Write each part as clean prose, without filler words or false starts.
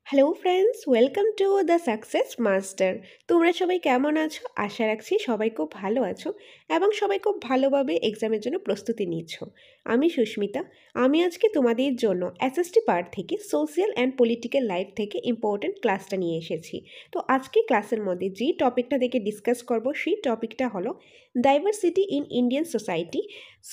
Hello friends, welcome to the success master. তোমরা সবাই কেমন আছো? আশা রাখছি সবাই খুব ভালো আছো এবং সবাই খুব ভালোভাবে এক্সামের জন্য প্রস্তুতি নিচ্ছ। আমি সুস্মিতা। আমি আজকে তোমাদের জন্য এসএসটি পার্ট থেকে সোশ্যাল অ্যান্ড পলিটিক্যাল লাইফ থেকে ইম্পর্টেন্ট ক্লাসটা নিয়ে এসেছি। তো আজকে ক্লাসের মধ্যে যে টপিকটা থেকে ডিসকাস করব সেই টপিকটা হলো diversity in Indian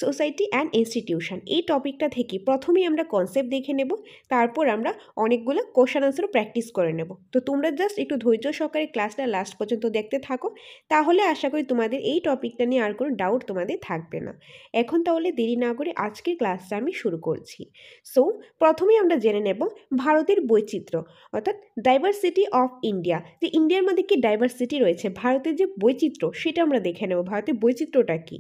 society and institution. এই টপিকটা থেকে প্রথমেই আমরা কনসেপ্ট দেখে নেব, তারপর আমরা অনেকগুলো কোশ্চেন আনসারও প্র্যাকটিস করে নেব। তো তোমরা জাস্ট একটু ধৈর্য সহকারে ক্লাসটা লাস্ট পর্যন্ত দেখতে থাকো, তাহলে আশা করি তোমাদের এই টপিকটা নিয়ে আর কোনো ডাউট তোমাদের থাকবে না। এখন তাহলে দেরি না করে আজকের ক্লাসটা আমি শুরু করছি। সো প্রথমেই আমরা জেনে নেব ভারতের বৈচিত্র্য, অর্থাৎ ডাইভার্সিটি অফ ইন্ডিয়া। যে ইন্ডিয়ার মধ্যে কি ডাইভার্সিটি রয়েছে, ভারতের যে বৈচিত্র্য সেটা আমরা দেখে নেব। ভারতের বৈচিত্র্যটা কি?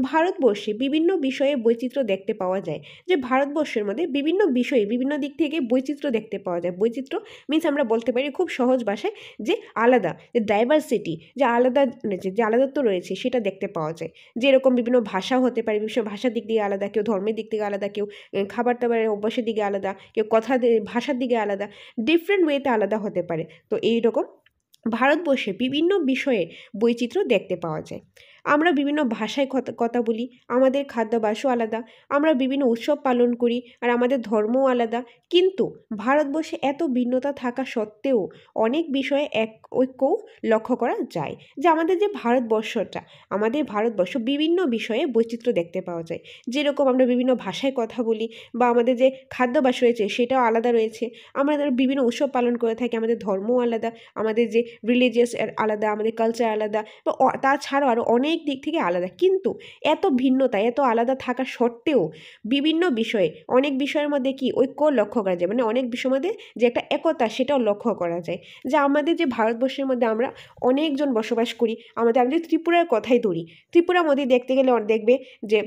ভারতবর্ষে বিভিন্ন বিষয়ে বৈচিত্র্য দেখতে পাওয়া যায়। যে ভারতবর্ষের মধ্যে বিভিন্ন বিষয়ে বিভিন্ন দিক থেকে বৈচিত্র্য দেখতে পাওয়া যায়। বৈচিত্র্য মিন্স আমরা বলতে পারি খুব সহজ ভাষায় যে আলাদা, যে ডাইভার্সিটি, যে আলাদা, যে আলাদত্ব রয়েছে সেটা দেখতে পাওয়া যায়। যেরকম বিভিন্ন ভাষাও হতে পারে, বিভিন্ন ভাষার দিক দিয়ে আলাদা, কেউ ধর্মের দিক থেকে আলাদা, কেউ খাবার দাবারের অভ্যাসের দিকে আলাদা, কেউ ভাষার দিকে আলাদা, ডিফারেন্ট ওয়েতে আলাদা হতে পারে। তো এইরকম ভারতবর্ষে বিভিন্ন বিষয়ে বৈচিত্র্য দেখতে পাওয়া যায়। আমরা বিভিন্ন ভাষায় কথা বলি, আমাদের খাদ্যাভ্যাসও আলাদা, আমরা বিভিন্ন উৎসব পালন করি আর আমাদের ধর্মও আলাদা। কিন্তু ভারতবর্ষে এত ভিন্নতা থাকা সত্ত্বেও অনেক বিষয়ে এক ঐক্যও লক্ষ্য করা যায়। যে আমাদের যে ভারতবর্ষ বিভিন্ন বিষয়ে বৈচিত্র্য দেখতে পাওয়া যায়। যেরকম আমরা বিভিন্ন ভাষায় কথা বলি বা আমাদের যে খাদ্যাভ্যাস রয়েছে সেটাও আলাদা রয়েছে। আমরা বিভিন্ন উৎসব পালন করে থাকি, আমাদের ধর্মও আলাদা, আমাদের যে রিলিজিয়াস আলাদা, আমাদের কালচার আলাদা, বা তাছাড়াও আরও অনেক দিক থেকে আলাদা। কিন্তু এত ভিন্নতা, এত আলাদা থাকা সত্ত্বেও বিভিন্ন বিষয়ে, অনেক বিষয়ের মধ্যে কি ঐক্য লক্ষ্য করা যায়, মানে অনেক বিষয়ের মধ্যে যে একটা একতা সেটাও লক্ষ্য করা যায়। যে আমাদের যে ভারতবর্ষের মধ্যে আমরা অনেকজন বসবাস করি। আমি যদি ত্রিপুরার কথাই ধরি, ত্রিপুরার মধ্যে দেখতে গেলে দেখবে যে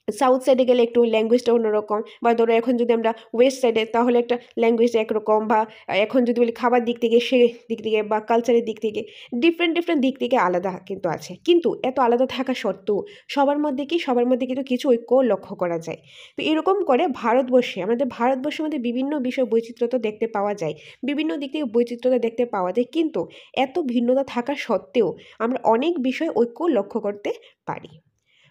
সাউথ সাইডে গেলে একটু ল্যাঙ্গুয়েজটা অন্যরকম, বা ধরো এখন যদি আমরা ওয়েস্ট সাইডে তাহলে একটা ল্যাঙ্গুয়েজ একরকম, বা এখন যদি বলি খাবার দিক থেকে সে দিক থেকে বা কালচারের দিক থেকে ডিফারেন্ট দিক থেকে আলাদা কিন্তু আছে। কিন্তু এত আলাদা থাকা সত্ত্বেও সবার মধ্যে কিন্তু কিছু ঐক্য লক্ষ্য করা যায়। তো এরকম করে আমাদের ভারতবর্ষের মধ্যে বিভিন্ন বিষয় বৈচিত্র্যতা দেখতে পাওয়া যায়, বিভিন্ন দিক থেকে বৈচিত্র্যতা দেখতে পাওয়া যায়। কিন্তু এত ভিন্নতা থাকা সত্ত্বেও আমরা অনেক বিষয় ঐক্য লক্ষ্য করতে পারি।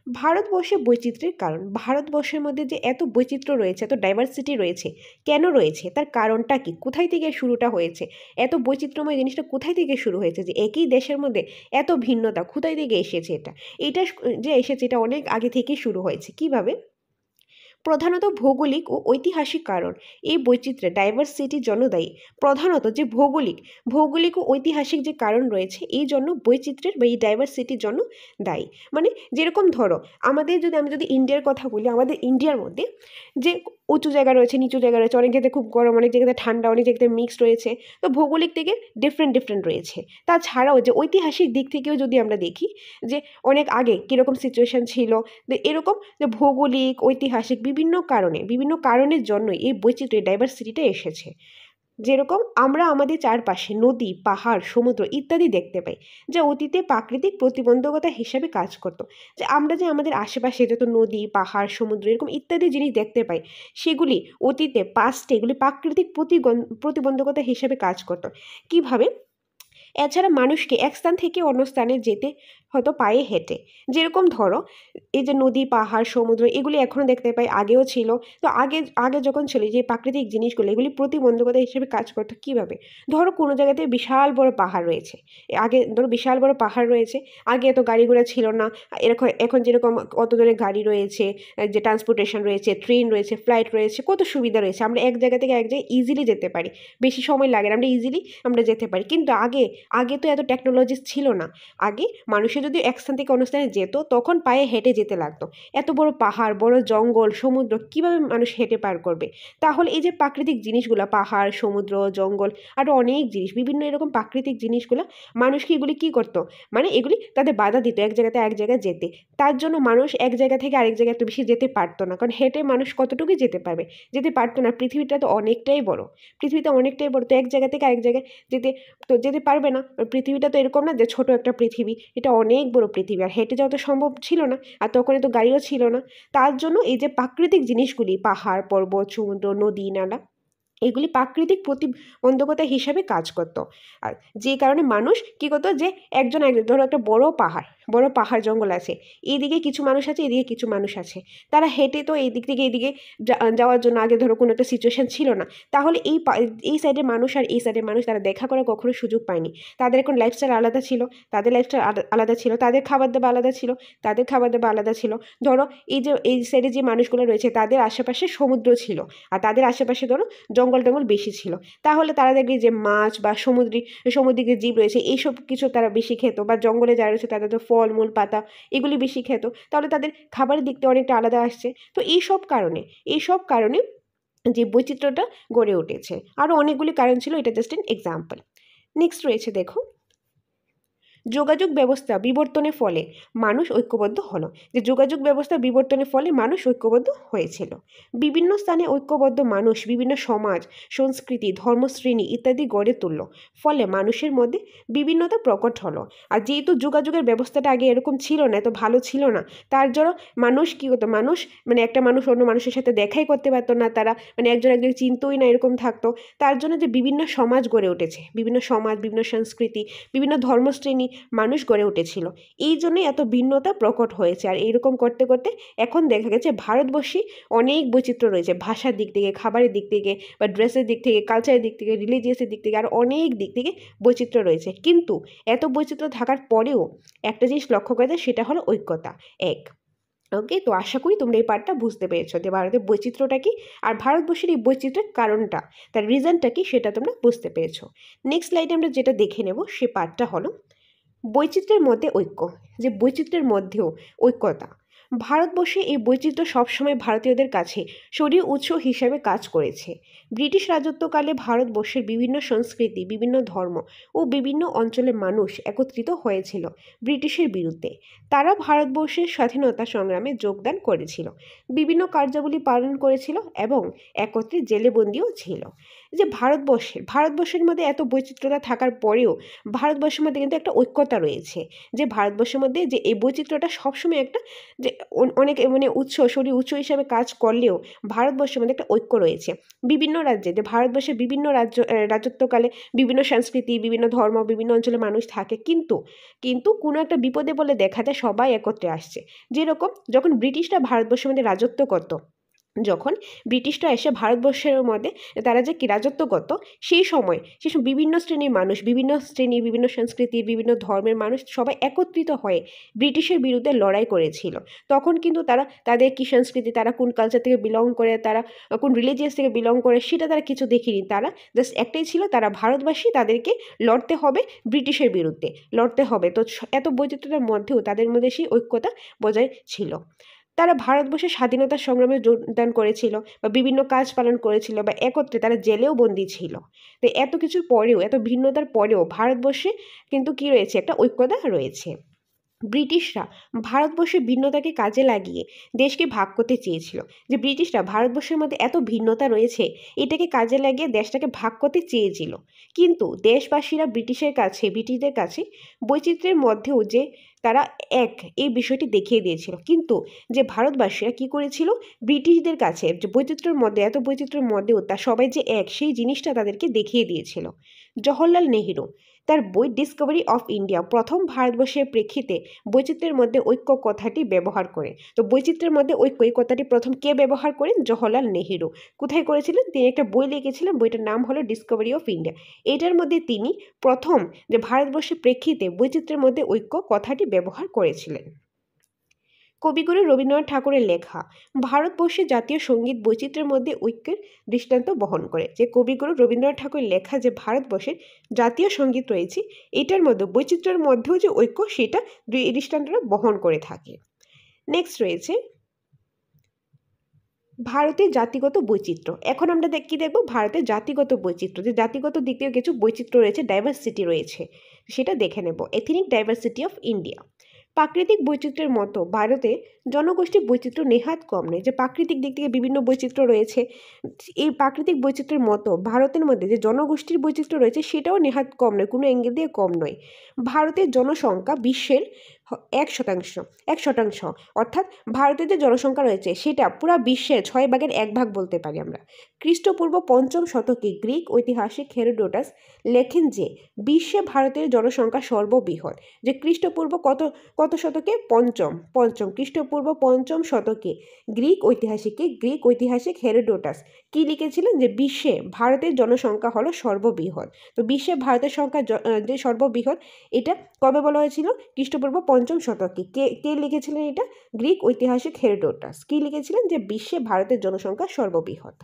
ভারতবর্ষে বৈচিত্র্যের কারণ, ভারতবর্ষের মধ্যে যে এত বৈচিত্র্য রয়েছে, এত ডাইভার্সিটি রয়েছে, কেন রয়েছে, তার কারণটা কি, কোথায় থেকে শুরুটা হয়েছে, এত বৈচিত্র্যময় জিনিসটা কোথায় থেকে শুরু হয়েছে, যে একই দেশের মধ্যে এত ভিন্নতা কোথায় থেকে এসেছে? এটা যে এসেছে এটা অনেক আগে থেকেই শুরু হয়েছে। কিভাবে? প্রধানত ভৌগোলিক ও ঐতিহাসিক কারণ এই বৈচিত্র্যের ডাইভার্সিটির জন্য দায়ী। প্রধানত যে ভৌগোলিক ও ঐতিহাসিক যে কারণ রয়েছে এই জন্য বৈচিত্র্যের বা এই ডাইভার্সিটির জন্য দায়ী। মানে যেরকম ধরো আমি যদি ইন্ডিয়ার কথা বলি, আমাদের ইন্ডিয়ার মধ্যে যে উঁচু জায়গা রয়েছে, নিচু জায়গা রয়েছে, অনেক জায়গাতে খুব গরম, অনেক জায়গাতে ঠান্ডা, অনেক জায়গাতে মিক্সড রয়েছে। তো ভৌগোলিক থেকে ডিফারেন্ট রয়েছে। তাছাড়াও যে ঐতিহাসিক দিক থেকেও যদি আমরা দেখি যে অনেক আগে কীরকম সিচুয়েশান ছিল, এরকম যে ভৌগোলিক ঐতিহাসিক বিভিন্ন কারণের জন্যই এই বৈচিত্র্যের ডাইভার্সিটিটা এসেছে। যেরকম আমরা আমাদের চারপাশে নদী, পাহাড়, সমুদ্র ইত্যাদি দেখতে পাই, যা অতীতে প্রাকৃতিক প্রতিবন্ধকতা হিসাবে কাজ করত। যে আমরা যে আমাদের আশেপাশে যত নদী, পাহাড়, সমুদ্র এরকম ইত্যাদি জিনিস দেখতে পাই, সেগুলি পাস্টে এগুলি প্রাকৃতিক প্রতিবন্ধকতা হিসাবে কাজ করত। কিভাবে? এছাড়া মানুষকে এক স্থান থেকে অন্য স্থানে যেতে হয়তো পায়ে হেঁটে। যেরকম ধরো এই যে নদী, পাহাড়, সমুদ্র এগুলি এখনও দেখতে পাই, আগেও ছিল। তো আগে যখন ছিল যে প্রাকৃতিক জিনিসগুলো এগুলি প্রতিবন্ধকতা হিসেবে কাজ করতো। কীভাবে? ধরো কোনো জায়গাতে বিশাল বড় পাহাড় রয়েছে, বিশাল বড় পাহাড় রয়েছে, আগে এত গাড়ি ঘোড়া ছিল না। এখন যেরকম কত ধরনের গাড়ি রয়েছে, যে ট্রান্সপোর্টেশন রয়েছে, ট্রেন রয়েছে, ফ্লাইট রয়েছে, কত সুবিধা রয়েছে, আমরা এক জায়গা থেকে এক জায়গায় ইজিলি যেতে পারি, বেশি সময় লাগে না, আমরা যেতে পারি। কিন্তু আগে তো এত টেকনোলজি ছিল না। আগে মানুষের যদি এক স্থান থেকে অন্য স্থানে যেত তখন পায়ে হেঁটে যেতে লাগতো। এত বড় পাহাড়, বড় জঙ্গল, সমুদ্র কীভাবে মানুষ হেঁটে পার করবে? তাহলে এই যে প্রাকৃতিক জিনিসগুলো, পাহাড়, সমুদ্র, জঙ্গল, আরও অনেক জিনিস, বিভিন্ন এরকম প্রাকৃতিক জিনিসগুলো মানুষকে এগুলি কী করতো, মানে এগুলি তাদের বাধা দিত এক জায়গাতে এক জায়গায় যেতে। তার জন্য মানুষ এক জায়গা থেকে আরেক জায়গায় এত বেশি যেতে পারতো না, কারণ হেঁটে মানুষ কতটুকুই যেতে পারতো না। পৃথিবীটা তো অনেকটাই বড়, তো এক জায়গা থেকে আরেক জায়গায় যেতে পারবে না। পৃথিবীটা তো এরকম না যে ছোট একটা পৃথিবী, এটা অনেক বড় পৃথিবী, আর হেঁটে যাওয়া তো সম্ভব ছিল না। আর তখন তো গাড়িও ছিল না। তার জন্য এই যে প্রাকৃতিক জিনিসগুলি, পাহাড়, পর্বত, সমুদ্র, নদী, নালা এগুলি প্রাকৃতিক প্রতিবন্ধকতা হিসাবে কাজ করতো। আর যে কারণে মানুষ কী করতো, যে একজন ধরো একটা বড় পাহাড় জঙ্গল আছে, এইদিকে কিছু মানুষ আছে, এদিকে কিছু মানুষ আছে, তারা হেঁটে তো এই দিক থেকে এইদিকে যাওয়ার জন্য আগে ধরো কোনো একটা সিচুয়েশান ছিল না, তাহলে এই সাইডের মানুষ আর এই সাইডের মানুষ তারা দেখা করার কখনো সুযোগ পায়নি। তাদের এখন লাইফস্টাইল আলাদা ছিল, তাদের লাইফস্টাইল আলাদা ছিল, তাদের খাবার দাবার আলাদা ছিল, তাদের খাবার দাবার আলাদা ছিল। ধরো এই সাইডে যে মানুষগুলো রয়েছে তাদের আশেপাশে সমুদ্র ছিল, আর তাদের আশেপাশে ধরো জঙ্গল টঙ্গল বেশি ছিল, তাহলে তারা দেখবে যে মাছ বা সামুদ্রিক যে জীব রয়েছে এইসব কিছু তারা বেশি খেত, বা জঙ্গলে যারা রয়েছে তাদের তো ফল মূল পাতা এগুলি বেশি খেত, তাহলে তাদের খাবারের দিকটা অনেকটা আলাদা আসছে। তো এইসব কারণে যে বৈচিত্র্যটা গড়ে উঠেছে। আরও অনেকগুলি কারণ ছিল, এটা জাস্ট এন এক্সাম্পল। নেক্সট রয়েছে দেখো, যোগাযোগ ব্যবস্থা বিবর্তনের ফলে মানুষ ঐক্যবদ্ধ হলো। যে যোগাযোগ ব্যবস্থা বিবর্তনের ফলে মানুষ ঐক্যবদ্ধ হয়েছিল। বিভিন্ন স্থানে ঐক্যবদ্ধ মানুষ বিভিন্ন সমাজ, সংস্কৃতি, ধর্মশ্রেণী ইত্যাদি গড়ে তুলল, ফলে মানুষের মধ্যে বিভিন্নতা প্রকট হলো। আর যেহেতু যোগাযোগের ব্যবস্থাটা আগে এরকম ছিল না, এত ভালো ছিল না, তার জন্য মানুষ কী হতো, একটা মানুষ অন্য মানুষের সাথে দেখাই করতে পারতো না, তারা একজন চিনতোই না, এরকম থাকতো। তার জন্য যে বিভিন্ন সমাজ গড়ে উঠেছে, বিভিন্ন সমাজ, বিভিন্ন সংস্কৃতি, বিভিন্ন ধর্মশ্রেণী মানুষ গড়ে উঠেছিল, এই জন্যই এত ভিন্নতা প্রকট হয়েছে। আর এইরকম করতে করতে এখন দেখা গেছে ভারতবর্ষে অনেক বৈচিত্র্য রয়েছে, ভাষার দিক থেকে, খাবারের দিক থেকে, বা ড্রেসের দিক থেকে, কালচারের দিক থেকে, রিলিজিয়াসের দিক থেকে, আর অনেক দিক থেকে বৈচিত্র্য রয়েছে। কিন্তু এত বৈচিত্র্য থাকার পরেও একটা জিনিস লক্ষ্য করা যায়, সেটা হলো ঐক্যতা, এক। ওকে, তো আশা করি তোমরা এই পার্টটা বুঝতে পেরেছো যে ভারতের বৈচিত্র্যটা কি, আর ভারতবর্ষের এই বৈচিত্র্যের কারণটা, তার রিজনটা কি, সেটা তোমরা বুঝতে পেরেছো। নেক্সট স্লাইডে আমরা যেটা দেখে নেব, সে পার্টটা হলো বৈচিত্র্যের মধ্যে ঐক্য। যে বৈচিত্র্যের মধ্যেও ঐক্যতা, ভারতবর্ষে এই বৈচিত্র্য সবসময় ভারতীয়দের কাছে শরীর উৎস হিসাবে কাজ করেছে। ব্রিটিশ রাজত্বকালে ভারতবর্ষের বিভিন্ন সংস্কৃতি, বিভিন্ন ধর্ম ও বিভিন্ন অঞ্চলের মানুষ একত্রিত হয়েছিল ব্রিটিশের বিরুদ্ধে। তারা ভারতবর্ষের স্বাধীনতা সংগ্রামে যোগদান করেছিল, বিভিন্ন কার্যাবলী পালন করেছিল এবং একত্রে জেলেবন্দিও ছিল। যে ভারতবর্ষের মধ্যে এত বৈচিত্র্যতা থাকার পরেও ভারতবর্ষের মধ্যে কিন্তু একটা ঐক্যতা রয়েছে। যে ভারতবর্ষের মধ্যে যে এই বৈচিত্র্যটা সবসময় একটা যে অনেক শরীর উৎস হিসাবে কাজ করলেও ভারতবর্ষের মধ্যে একটা ঐক্য রয়েছে। বিভিন্ন রাজ্যে, যে ভারতবর্ষের বিভিন্ন রাজত্বকালে বিভিন্ন সংস্কৃতি, বিভিন্ন ধর্ম, বিভিন্ন অঞ্চলের মানুষ থাকে, কিন্তু কোনো একটা বিপদে বলে দেখা যায় সবাই একত্রে আসছে। যেরকম যখন ব্রিটিশরা ভারতবর্ষের মধ্যে রাজত্ব করতো, যখন ব্রিটিশরা এসে ভারতবর্ষের মধ্যে তারা যে রাজত্ব করত, সেই সময় বিভিন্ন শ্রেণীর মানুষ, বিভিন্ন সংস্কৃতির, বিভিন্ন ধর্মের মানুষ সবাই একত্রিত হয়ে ব্রিটিশের বিরুদ্ধে লড়াই করেছিল। তখন কিন্তু তারা তাদের কী সংস্কৃতি, তারা কোন কালচার থেকে বিলং করে, তারা কোন রিলিজিয়াস থেকে বিলং করে, সেটা তারা কিছু দেখিনি। তারা জাস্ট একটাই ছিল, তারা ভারতবাসী, তাদেরকে লড়তে হবে, ব্রিটিশের বিরুদ্ধে লড়তে হবে। তো এত বৈচিত্র্যের মধ্যেও তাদের মধ্যে সেই ঐক্যতা বজায় ছিল। তারা ভারতবর্ষের স্বাধীনতা সংগ্রামে যোগদান করেছিল, বা বিভিন্ন কাজ পালন করেছিল, বা একত্রে তারা জেলেও বন্দী ছিল। তো এত কিছুর পরেও, এত ভিন্নতার পরেও ভারতবর্ষে কিন্তু কি রয়েছে, একটা ঐক্যতা রয়েছে। ব্রিটিশরা ভারতবর্ষের ভিন্নতাকে কাজে লাগিয়ে দেশকে ভাগ করতে চেয়েছিল। যে ব্রিটিশরা ভারতবর্ষের মধ্যে এত ভিন্নতা রয়েছে, এটাকে কাজে লাগিয়ে দেশটাকে ভাগ করতে চেয়েছিল। কিন্তু দেশবাসীরা ব্রিটিশদের কাছে বৈচিত্র্যের মধ্যেও যে তারা এক, এই বিষয়টি দেখিয়ে দিয়েছিল। কিন্তু যে ভারতবাসীরা কি করেছিল, ব্রিটিশদের কাছে যে এত বৈচিত্র্যের মধ্যেও তা সবাই যে এক, সেই জিনিসটা তাদেরকে দেখিয়ে দিয়েছিল। জওহরলাল নেহেরু তার বই ডিসকভারি অফ ইন্ডিয়া প্রথম ভারতবর্ষের প্রেক্ষিতে বৈচিত্র্যের মধ্যে ঐক্য কথাটি ব্যবহার করে। তো বৈচিত্র্যের মধ্যে ঐক্য এই কথাটি প্রথম কে ব্যবহার করেন? জওহরলাল নেহেরু। কোথায় করেছিলেন? তিনি একটা বই লিখেছিলেন, বইটার নাম হলো ডিসকভারি অফ ইন্ডিয়া। এটার মধ্যে তিনি প্রথম যে ভারতবর্ষের প্রেক্ষিতে বৈচিত্র্যের মধ্যে ঐক্য কথাটি ব্যবহার করেছিলেন। কবিগুরু রবীন্দ্রনাথ ঠাকুরের লেখা ভারতবর্ষের জাতীয় সঙ্গীত বৈচিত্র্যের মধ্যে ঐক্যের দৃষ্টান্ত বহন করে। যে কবিগুরু রবীন্দ্রনাথ ঠাকুরের লেখা যে ভারতবর্ষের জাতীয় সঙ্গীত রয়েছে, এটার মধ্যে বৈচিত্র্যের মধ্যেও যে ঐক্য, সেটা দৃষ্টান্তটা বহন করে থাকে। নেক্সট রয়েছে ভারতের জাতিগত বৈচিত্র্য। এখন আমরা কি দেখব? ভারতের জাতিগত বৈচিত্র্য, যে জাতিগত দিক থেকে কিছু বৈচিত্র্য রয়েছে, ডাইভার্সিটি রয়েছে, সেটা দেখে নেব। Ethnic diversity of India. প্রাকৃতিক বৈচিত্র্যের মতো ভারতে জনগোষ্ঠীর বৈচিত্র্য নেহাত কম নয়। যে প্রাকৃতিক দিক থেকে বিভিন্ন বৈচিত্র্য রয়েছে, এই প্রাকৃতিক বৈচিত্র্যের মতো ভারতের মধ্যে যে জনগোষ্ঠীর বৈচিত্র্য রয়েছে, সেটাও নেহাত কম নয়, কোনো অ্যাঙ্গেল দিয়ে কম নয়। ভারতের জনসংখ্যা বিশ্বের 1%, 1%, অর্থাৎ ভারতের যে জনসংখ্যা রয়েছে সেটা পুরা বিশ্বের 1/6 বলতে পারি আমরা। খ্রিস্টপূর্ব 5ম শতকে গ্রিক ঐতিহাসিক হেরোডোটাস লেখেন যে বিশ্বে ভারতের জনসংখ্যা সর্ববৃহৎ। যে খ্রিস্টপূর্ব কত শতকে? পঞ্চম খ্রিস্টপূর্ব 5ম শতকে গ্রিক ঐতিহাসিক হেরোডোটাস কি লিখেছিলেন? যে বিশ্বে ভারতের জনসংখ্যা হলো সর্ববৃহৎ। তো বিশ্বে ভারতের সংখ্যা যে সর্ববৃহৎ, এটা কবে বলা হয়েছিল? খ্রিস্টপূর্ব 5ম শতকে। কে লিখেছিলেন এটা? গ্রিক ঐতিহাসিক হেরোডোটাস কি লিখেছিলেন? যে বিশ্বে ভারতের জনসংখ্যা সর্ববৃহৎ।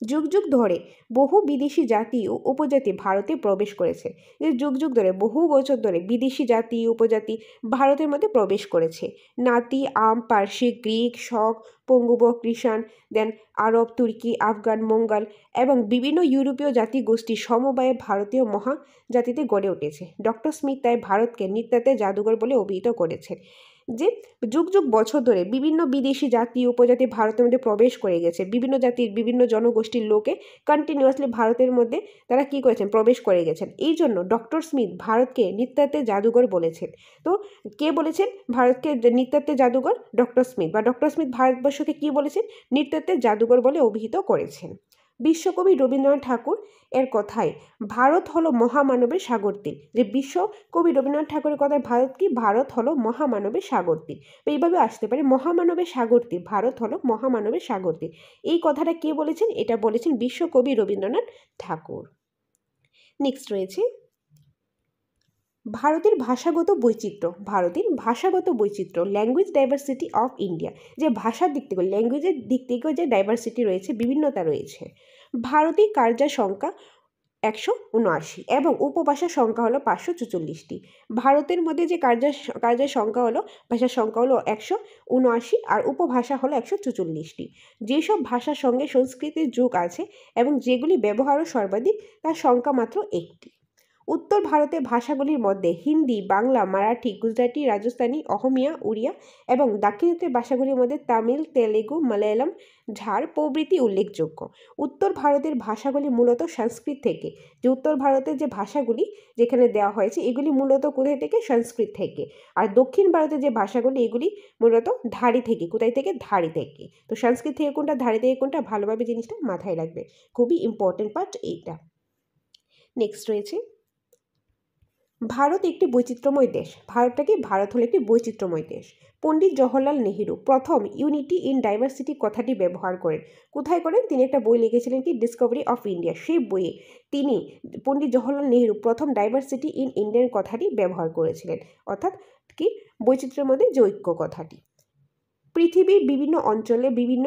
যুগ যুগ ধরে বহু বিদেশি জাতি ও উপজাতি ভারতে প্রবেশ করেছে। যে যুগ যুগ ধরে, বহু বছর ধরে বিদেশি জাতি উপজাতি ভারতের মধ্যে প্রবেশ করেছে। নাতি, আম, পার্সি, গ্রিক, শক, পঙ্গুব, কৃষাণ, দেন আরব, তুর্কি, আফগান, মঙ্গল এবং বিভিন্ন ইউরোপীয় জাতিগোষ্ঠী সমবায়ে ভারতীয় মহাজাতিতে গড়ে উঠেছে। ডক্টর স্মিথ তাই ভারতকে নৃতাত্ত্বের জাদুঘর বলে অভিহিত করেছেন। যে যুগ যুগ বছর ধরে বিভিন্ন বিদেশি জাতি উপজাতি ভারতের মধ্যে প্রবেশ করে গেছে। বিভিন্ন জাতির বিভিন্ন জনগোষ্ঠীর লোকে কন্টিনিউয়াসলি ভারতের মধ্যে তারা কি করেছেন? প্রবেশ করে গেছেন। এই জন্য ডক্টর স্মিথ ভারতকে নৃতাত্ত্বের জাদুঘর বলেছেন। তো কে বলেছেন ভারতকে নৃতাত্ত্বের জাদুঘর? Doctor Smith. বা ডক্টর স্মিথ ভারতবর্ষকে কি বলেছেন? নৃতাত্ত্বের জাদুঘর বলে অভিহিত করেছেন। বিশ্বকবি রবীন্দ্রনাথ ঠাকুর এর কথায় ভারত হলো মহামানবের সাগরতীর। যে বিশ্বকবি রবীন্দ্রনাথ ঠাকুরের কথায় ভারত কি? ভারত হলো মহামানবের সাগরতীর। তো এইভাবে আসতে পারে মহামানবের সাগরতীর, ভারত হলো মহামানবের সাগরতীর। এই কথাটা কে বলেছেন? এটা বলেছেন বিশ্বকবি রবীন্দ্রনাথ ঠাকুর। নেক্সট রয়েছে ভারতের ভাষাগত বৈচিত্র্য, ল্যাঙ্গুয়েজ ডাইভার্সিটি অফ ইন্ডিয়া। যে ভাষার দিক থেকে, ল্যাঙ্গুয়েজের দিক থেকেও যে ডাইভার্সিটি রয়েছে, বিভিন্নতা রয়েছে। ভারতীয় কার্যা সংখ্যা 179 এবং উপভাষার সংখ্যা হলো 544টি। ভারতের মধ্যে যে কার্যের সংখ্যা হলো, ভাষার সংখ্যা হলো 179 আর উপভাষা হলো 144টি। যেসব ভাষার সঙ্গে সংস্কৃতির যোগ আছে এবং যেগুলি ব্যবহারও সর্বাধিক, তার সংখ্যা মাত্র 1টি। উত্তর ভারতের ভাষাগুলির মধ্যে হিন্দি, বাংলা, মারাঠি, গুজরাটি, রাজস্থানী, অহমিয়া, উড়িয়া এবং দাক্ষিণাত্যের ভাষাগুলির মধ্যে তামিল, তেলেগু, মালায়ালাম, ঝাড় প্রভৃতি উল্লেখযোগ্য। উত্তর ভারতের ভাষাগুলি মূলত সংস্কৃত থেকে। যে উত্তর ভারতের যে ভাষাগুলি যেখানে দেওয়া হয়েছে, এগুলি মূলত কোথায় থেকে? সংস্কৃত থেকে। আর দক্ষিণ ভারতের যে ভাষাগুলি, এগুলি মূলত ধারি থেকে। কোথায় থেকে? ধারি থেকে। তো সংস্কৃত থেকে কোনটা, ধারি থেকে কোনটা, ভালোভাবে জিনিসটা মাথায় রাখবে। খুবই ইম্পর্টেন্ট পার্ট এইটা। নেক্সট রয়েছে ভারত একটি বৈচিত্র্যময় দেশ। ভারত হলো একটি বৈচিত্র্যময় দেশ। পণ্ডিত জওহরলাল নেহেরু প্রথম ইউনিটি ইন ডাইভার্সিটি কথাটি ব্যবহার করেন। কোথায় করেন? তিনি একটা বই লিখেছিলেন কি? Discovery of India. সেই বইয়ে তিনি, পণ্ডিত জওহরলাল নেহেরু, প্রথম ডাইভার্সিটি ইন ইন্ডিয়ান কথাটি ব্যবহার করেছিলেন। অর্থাৎ কি? বৈচিত্র্যের মধ্যে যে ঐক্য কথাটি। পৃথিবীর বিভিন্ন অঞ্চলে বিভিন্ন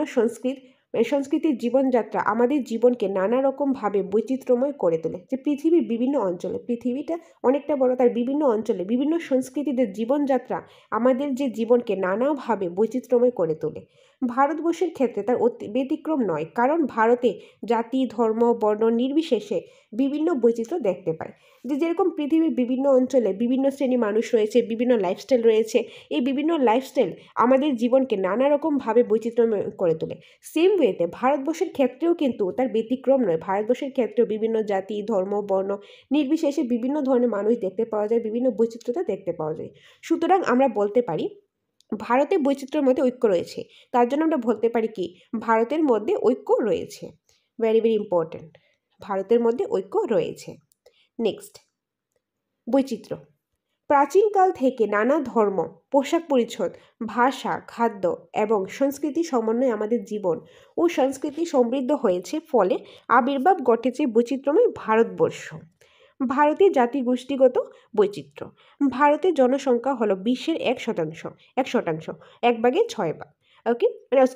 সংস্কৃতির জীবনযাত্রা আমাদের জীবনকে নানা রকমভাবে বৈচিত্র্যময় করে তোলে। যে পৃথিবীর বিভিন্ন অঞ্চলে, পৃথিবীটা অনেকটা বড়, তার বিভিন্ন অঞ্চলে বিভিন্ন সংস্কৃতিদের জীবনযাত্রা আমাদের যে জীবনকে নানাভাবে বৈচিত্র্যময় করে তোলে। ভারতবর্ষের ক্ষেত্রে তার ব্যতিক্রম নয়, কারণ ভারতে জাতি, ধর্ম, বর্ণ নির্বিশেষে বিভিন্ন বৈচিত্র্য দেখতে পায়। যেরকম পৃথিবীর বিভিন্ন অঞ্চলে বিভিন্ন শ্রেণী মানুষ রয়েছে, বিভিন্ন লাইফস্টাইল রয়েছে, এই বিভিন্ন লাইফস্টাইল আমাদের জীবনকে নানা রকমভাবে বৈচিত্র্যময় করে তোলে। সেম ওয়েতে ভারতবর্ষের ক্ষেত্রেও কিন্তু তার ব্যতিক্রম নয়। ভারতবর্ষের ক্ষেত্রেও বিভিন্ন জাতি, ধর্ম, বর্ণ নির্বিশেষে বিভিন্ন ধরনের মানুষ দেখতে পাওয়া যায়, বিভিন্ন বৈচিত্র্যতা দেখতে পাওয়া যায়। সুতরাং আমরা বলতে পারি ভারতে বৈচিত্র্যের মধ্যে ঐক্য রয়েছে। তার জন্য আমরা বলতে পারি কি? ভারতের মধ্যে ঐক্য রয়েছে। ভেরি ভেরি ইম্পর্ট্যান্ট, ভারতের মধ্যে ঐক্য রয়েছে। নেক্সট, বৈচিত্র্য। প্রাচীনকাল থেকে নানা ধর্ম, পোশাক পরিচ্ছদ, ভাষা, খাদ্য এবং সংস্কৃতি সমন্বয়ে আমাদের জীবন ও সংস্কৃতি সমৃদ্ধ হয়েছে, ফলে আবির্ভাব ঘটেছে বৈচিত্র্যময় ভারতবর্ষ। ভারতের জাতিগোষ্ঠীগত বৈচিত্র্য। ভারতের জনসংখ্যা হলো বিশ্বের 1%, 1/6 ওকে, মানে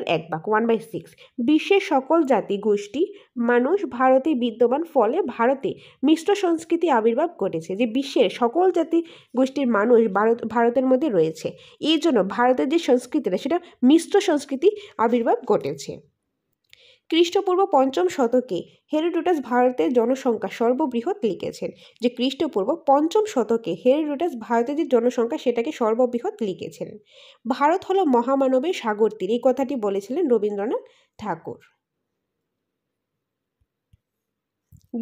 1/6, 1/6। বিশ্বের সকল জাতি গোষ্ঠী মানুষ ভারতে বিদ্যমান, ফলে ভারতে মিশ্র সংস্কৃতি আবির্ভাব ঘটেছে। যে বিশ্বের সকল জাতি গোষ্ঠীর মানুষ ভারতের মধ্যে রয়েছে, এই জন্য ভারতের যে সংস্কৃতিটা, সেটা মিশ্র সংস্কৃতি আবির্ভাব ঘটেছে। খ্রিস্টপূর্ব 5ম শতকে হেরোডোটাস ভারতের জনসংখ্যা সর্ববৃহৎ লিখেছেন। যে খ্রিস্টপূর্ব 5ম শতকে হেরোডোটাস ভারতের যে জনসংখ্যা সেটাকে সর্ববৃহৎ লিখেছেন। ভারত হলো মহামানবের সাগরতীর, এই কথাটি বলেছিলেন রবীন্দ্রনাথ ঠাকুর।